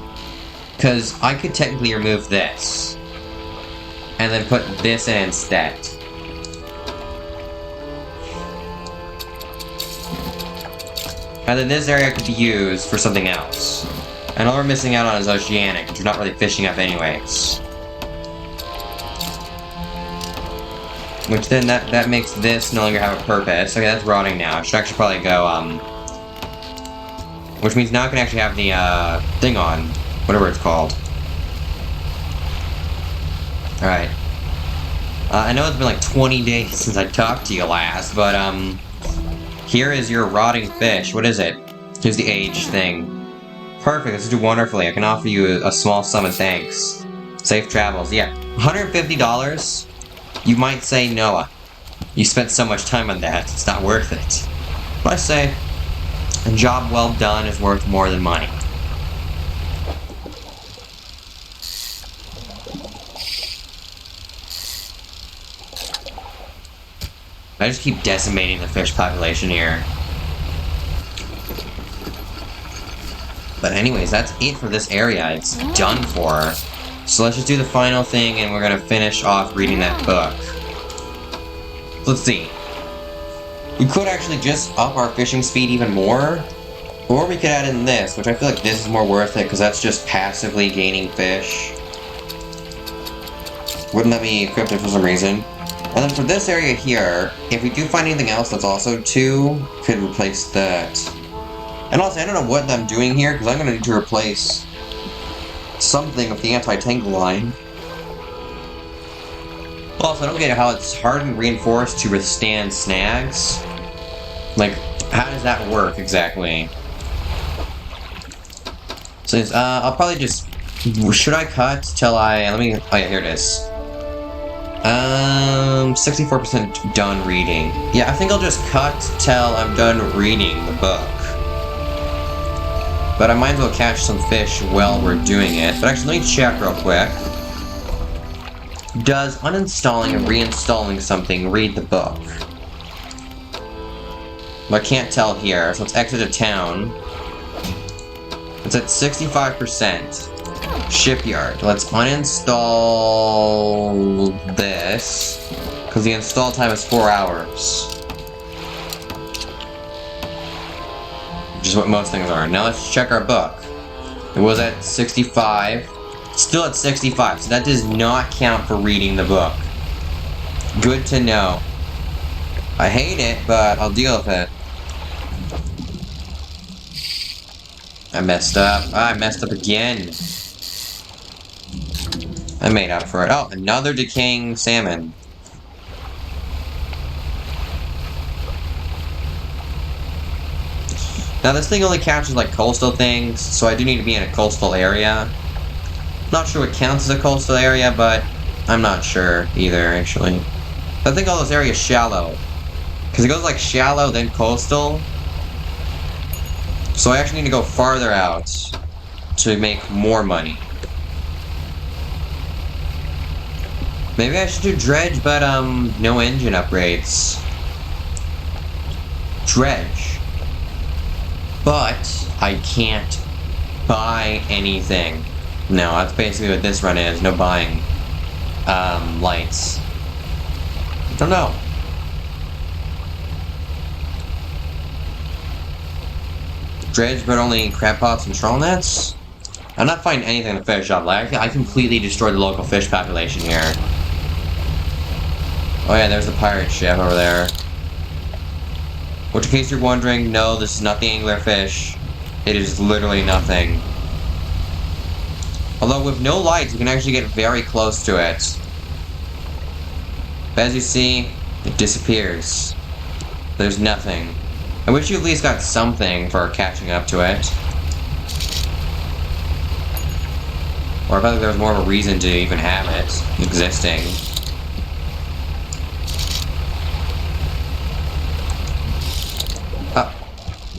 Because I could technically remove this and then put this in instead. And then this area could be used for something else. And all we're missing out on is oceanic, which we're not really fishing up anyways. Which then that makes this no longer have a purpose. Okay, that's rotting now. I should actually probably go, which means now I can actually have the, thing on. Whatever it's called. Alright. I know it's been like 20 days since I talked to you last, but, here is your rotting fish. What is it? Here's the age thing. Perfect, this will do wonderfully. I can offer you a small sum of thanks. Safe travels. Yeah, $150? You might say, Noah, you spent so much time on that, it's not worth it. But I say, a job well done is worth more than money. I just keep decimating the fish population here. But anyways, that's it for this area. It's done for. So let's just do the final thing and we're gonna finish off reading that book. Let's see. We could actually just up our fishing speed even more. Or we could add in this, which I feel like this is more worth it because that's just passively gaining fish. Wouldn't let me equip it for some reason. And then for this area here, if we do find anything else that's also 2, could replace that. And also, I don't know what I'm doing here, because I'm going to need to replace something with the anti-tangle line. Also, I don't get how it's hardened reinforced to withstand snags. Like, how does that work exactly? So, I'll probably just... Should I cut till I... Let me... Oh yeah, here it is. 64% done reading. Yeah, I think I'll just cut till I'm done reading the book. But I might as well catch some fish while we're doing it. But actually, let me check real quick. Does uninstalling and reinstalling something read the book? I can't tell here, so let's exit a town. It's at 65%. Shipyard. Let's uninstall this, because the install time is 4 hours. Which is what most things are. Now let's check our book. It was at 65. Still at 65, so that does not count for reading the book. Good to know. I hate it, but I'll deal with it. I messed up. I messed up again. I made up for it. Oh, another decaying salmon. Now this thing only captures like coastal things, so I do need to be in a coastal area. Not sure what counts as a coastal area, but I'm not sure either, actually. I think all those areas shallow. Because it goes like shallow, then coastal. So I actually need to go farther out to make more money. Maybe I should do dredge, but no engine upgrades. Dredge. But I can't buy anything. No, that's basically what this run is. No buying lights. I don't know. Dredge, but only crab pots and trawl nets? I'm not finding anything to fish up. Like, I completely destroyed the local fish population here. Oh yeah, there's the pirate ship over there. Which, in case you're wondering, no, this is not the anglerfish. It is literally nothing. Although with no lights, you can actually get very close to it. But as you see, it disappears. There's nothing. I wish you at least got something for catching up to it. Or I felt like there was more of a reason to even have it existing. Oh,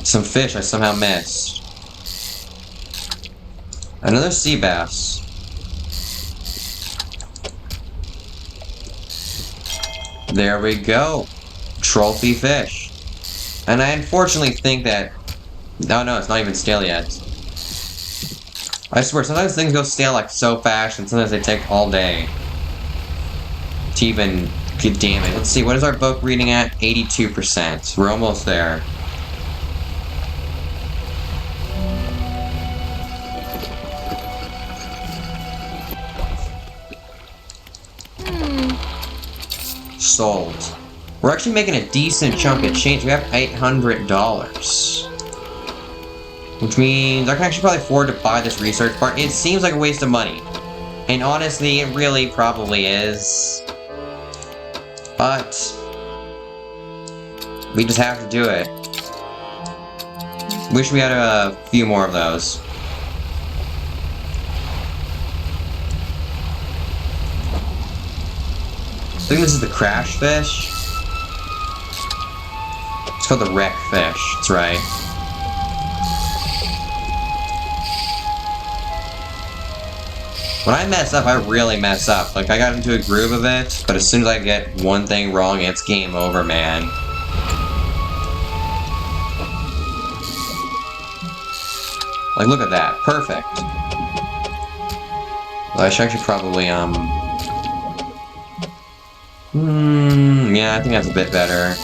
some fish I somehow missed. Another sea bass. There we go. Trophy fish. And I unfortunately think that... No, it's not even stale yet. I swear, sometimes things go stale like so fast, and sometimes they take all day to even get damaged. Let's see, what is our book reading at? 82%. We're almost there. Sold. We're actually making a decent chunk of change. We have $800. Which means I can actually probably afford to buy this research part. It seems like a waste of money. And honestly, it really probably is. But we just have to do it. Wish we had a few more of those. I think this is the crash fish. It's called the wreck fish. That's right. When I mess up, I really mess up. Like, I got into a groove of it, but as soon as I get one thing wrong, it's game over, man. Like, look at that. Perfect. Well, I should actually probably, yeah, I think that's a bit better.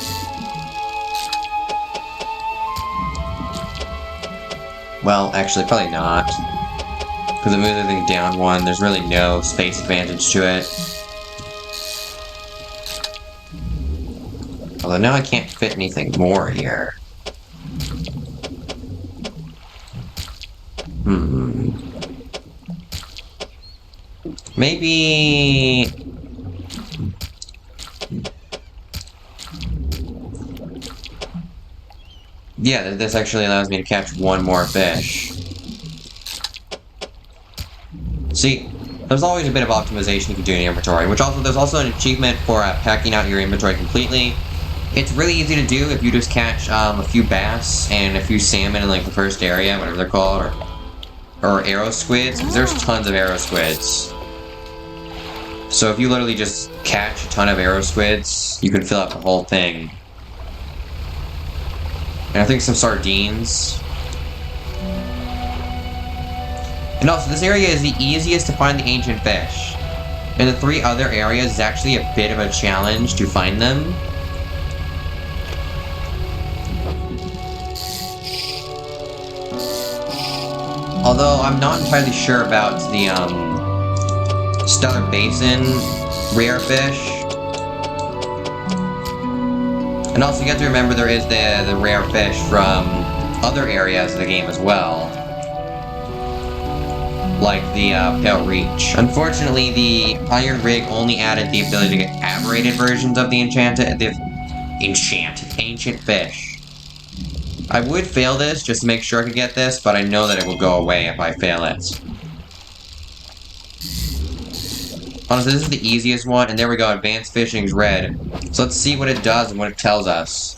Well, actually, probably not. Because it moves everything down one, there's really no space advantage to it. Although now I can't fit anything more here. Maybe... Yeah, this actually allows me to catch one more fish. See, there's always a bit of optimization you can do in your inventory, which also, there's also an achievement for packing out your inventory completely. It's really easy to do if you just catch a few bass and a few salmon in like the first area, whatever they're called, or arrow squids, because there's tons of arrow squids. So if you literally just catch a ton of arrow squids, you can fill out the whole thing. And I think some sardines. And also, this area is the easiest to find the ancient fish. In the 3 other areas, it's actually a bit of a challenge to find them. Although, I'm not entirely sure about the, Stellar Basin rare fish. And also, you have to remember there is the rare fish from other areas of the game as well. Like the Pale Reach. Unfortunately, the Iron Rig only added the ability to get aberrated versions of the ancient fish. I would fail this just to make sure I could get this, but I know that it will go away if I fail it. Honestly, this is the easiest one, and there we go, Advanced Fishing's red. So let's see what it does and what it tells us.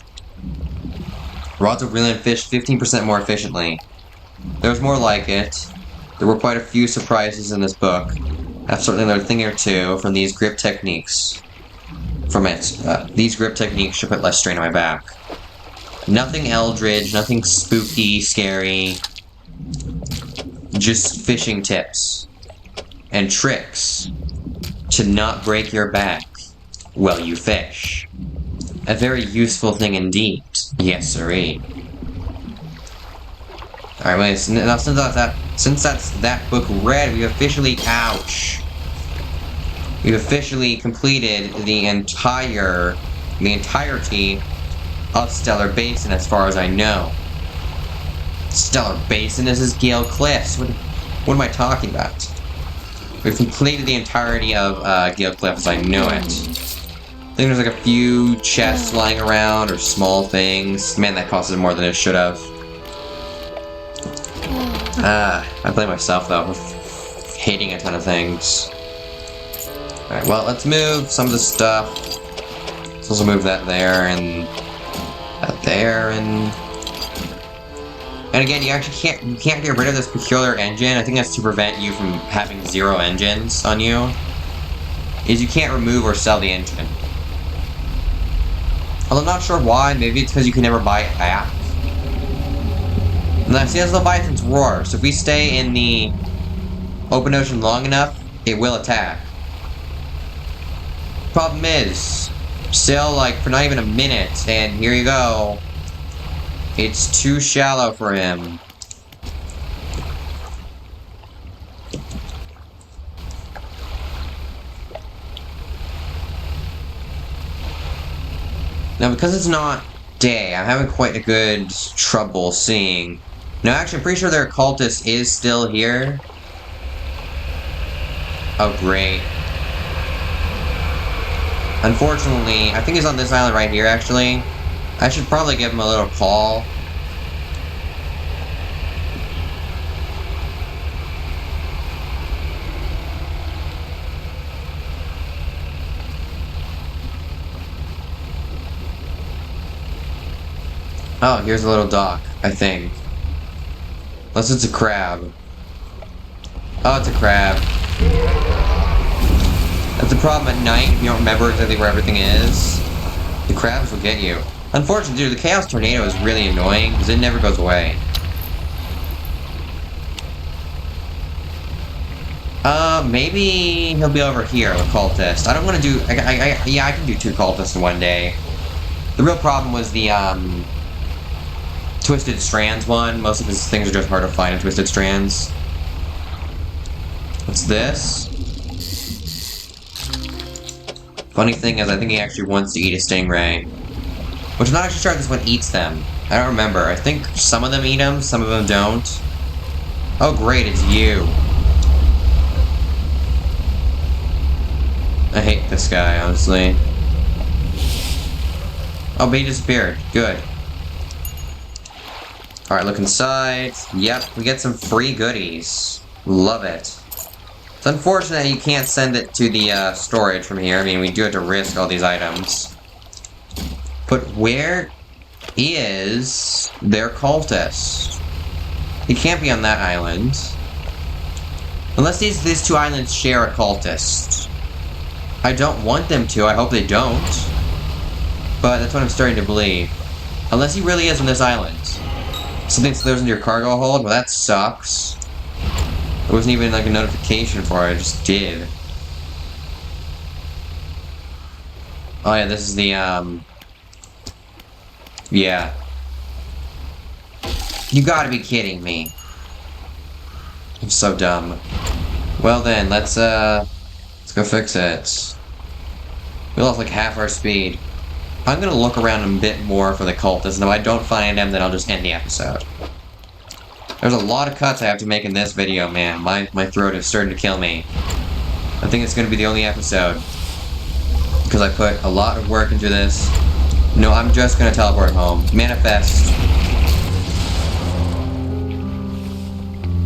Rods will reel in fish 15% more efficiently. There's more like it. There were quite a few surprises in this book. I've certainly learned a thing or two from these grip techniques. These grip techniques should put less strain on my back. Nothing eldritch, nothing spooky, scary. Just fishing tips. And tricks. To not break your back while you fish. A very useful thing indeed. Yes, sirree. Alright, wait, now since that's that book read, we've officially, ouch! We've officially completed the entirety of Stellar Basin as far as I know. Stellar Basin, this is Gale Cliffs. What am I talking about? We've completed the entirety of Gale Cliffs as I know it. I think there's like a few chests lying around or small things. Man, that costed more than it should have. I blame myself though for hating a ton of things. Alright, well, let's move some of the stuff. Let's also move that there and that there and again, you actually can't get rid of this peculiar engine. I think that's to prevent you from having 0 engines on you. Is you can't remove or sell the engine. Although I'm not sure why. Maybe it's because you can never buy it back. And see, that's Leviathan's roar. So if we stay in the open ocean long enough, it will attack. Problem is, sail like for not even a minute, and here you go. It's too shallow for him. Now, because it's not day, I'm having quite a good trouble seeing. No, actually, I'm pretty sure their cultist is still here. Oh, great. Unfortunately, I think he's on this island right here, actually. I should probably give him a little call. Oh, here's a little dock, I think. Unless it's a crab. Oh, it's a crab. That's the problem at night if you don't remember exactly where everything is. The crabs will get you. Unfortunately, dude, the Chaos Tornado is really annoying because it never goes away. Maybe he'll be over here, the cultist. I don't want to do... yeah, I can do 2 cultists in one day. The real problem was the, Twisted Strands one. Most of his things are just hard to find in Twisted Strands. What's this? Funny thing is, I think he actually wants to eat a stingray. Which I'm not actually sure if this one eats them. I don't remember. I think some of them eat them, some of them don't. Oh great, it's you. I hate this guy, honestly. Oh, but he disappeared. Good. Alright, look inside. Yep, we get some free goodies. Love it. It's unfortunate you can't send it to the storage from here. I mean, we do have to risk all these items. But where is their cultist? He can't be on that island. Unless these 2 islands share a cultist. I don't want them to. I hope they don't. But that's what I'm starting to believe. Unless he really is on this island. Something slithers into your cargo hold? Well, that sucks. There wasn't even like a notification for it, I just did. Oh yeah, this is the, yeah. You gotta be kidding me. I'm so dumb. Well then, let's go fix it. We lost like half our speed. I'm gonna look around a bit more for the cultists, and if I don't find them, then I'll just end the episode. There's a lot of cuts I have to make in this video, man. My throat is starting to kill me. I think it's gonna be the only episode. Because I put a lot of work into this. No, I'm just gonna teleport home. Manifest.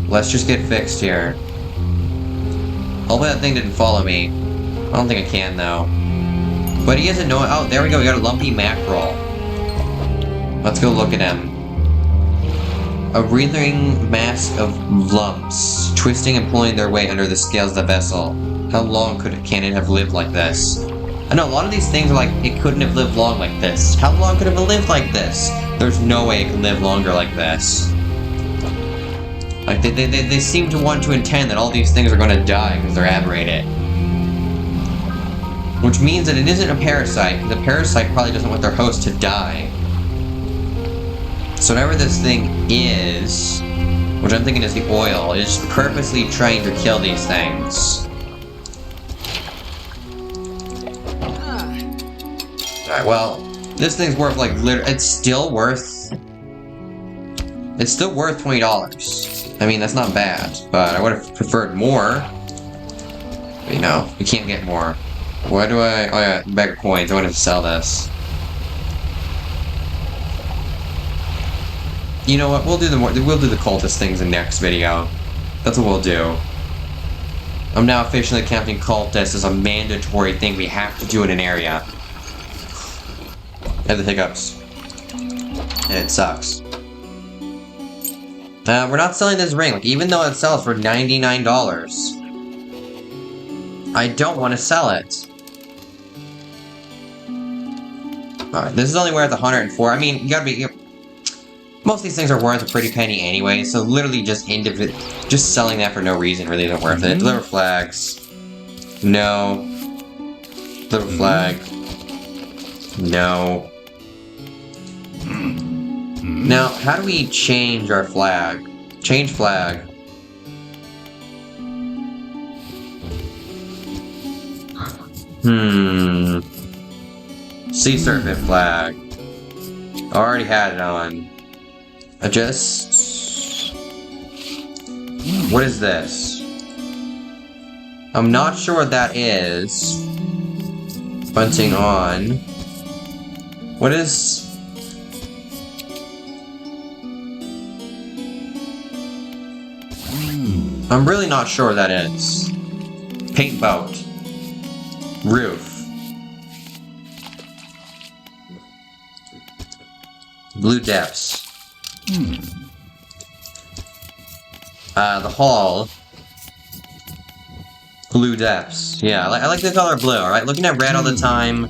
Let's just get fixed here. Hopefully that thing didn't follow me. I don't think it can, though. But he isn't knowing. Oh, there we go. We got a lumpy mackerel. Let's go look at him. A writhing mass of lumps, twisting and pulling their way under the scales of the vessel. How long can it have lived like this? I know a lot of these things are like, it couldn't have lived long like this. How long could it have lived like this? There's no way it can live longer like this. Like, they seem to want to intend that all these things are going to die because they're aberrated. Which means that it isn't a parasite, because a parasite probably doesn't want their host to die. So whatever this thing is, which I'm thinking is the oil, is purposely trying to kill these things. Alright, well, this thing's worth like, it's still worth $20. I mean, that's not bad, but I would have preferred more. But, you know, we can't get more. Why do I... Oh yeah, bag of coins. I wanted to sell this. You know what? We'll do the cultist things in the next video. That's what we'll do. I'm now officially counting cultists as a mandatory thing we have to do in an area. I have the hiccups. And it sucks. We're not selling this ring, like, even though it sells for $99. I don't want to sell it. Alright, this is only worth 104. I mean, you gotta be... most of these things are worth a pretty penny anyway, so literally just selling that for no reason really isn't worth it. Deliver flags. No. Deliver flag. No. Now, how do we change our flag? Change flag. Sea serpent flag. Already had it on. Adjust. What is this? I'm not sure what that is. Bunting on. What is... I'm really not sure what that is. Paint boat. Roof. Blue depths. The hall. Blue depths. Yeah, I like the color blue, alright? Looking at red all the time,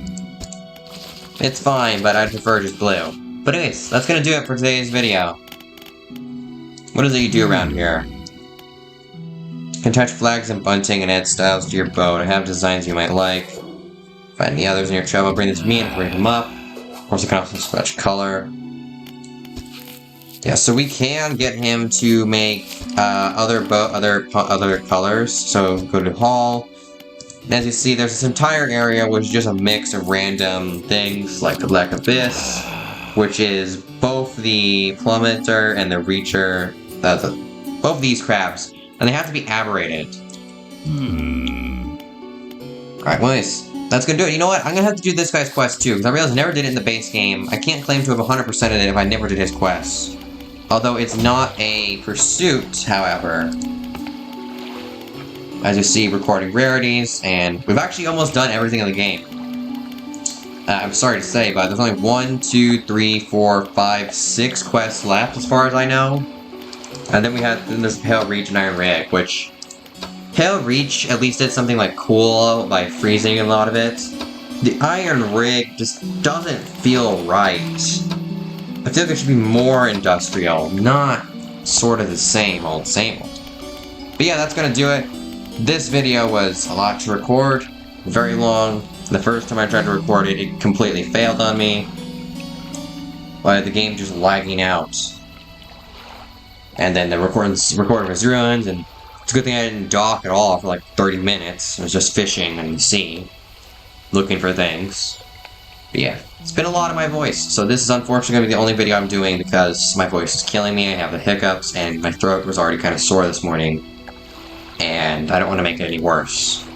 it's fine, but I'd prefer just blue. But anyways, that's gonna do it for today's video. What is it you do around here? Attach flags and bunting and add styles to your boat. I have designs you might like. Find any others in your trouble, bring them to me and bring them up. Of course, I can also switch color. Yeah, so we can get him to make other colors. So go to Hall. And as you see, there's this entire area which is just a mix of random things like the Black Abyss, which is both the Plummeter and the Reacher. Both these crabs. And they have to be aberrated. Alright, well, that's gonna do it. You know what? I'm gonna have to do this guy's quest too, because I realized I never did it in the base game. I can't claim to have 100%ed it if I never did his quest. Although it's not a pursuit, however. As you see, recording rarities, and we've actually almost done everything in the game. I'm sorry to say, but there's only 1, 2, 3, 4, 5, 6 quests left, as far as I know. And then we had this Pale Reach and Iron Rig, which... Pale Reach at least did something like cool by freezing a lot of it. The Iron Rig just doesn't feel right. I feel like it should be more industrial, not sort of the same old, same old. But yeah, that's gonna do it. This video was a lot to record, very long. The first time I tried to record it, it completely failed on me. But the game just lagging out. And then the recorder was ruined, and it's a good thing I didn't dock at all for like 30 minutes. I was just fishing in the sea, looking for things. But yeah, it's been a lot of my voice. So this is unfortunately going to be the only video I'm doing because my voice is killing me. I have the hiccups, and my throat was already kind of sore this morning. And I don't want to make it any worse.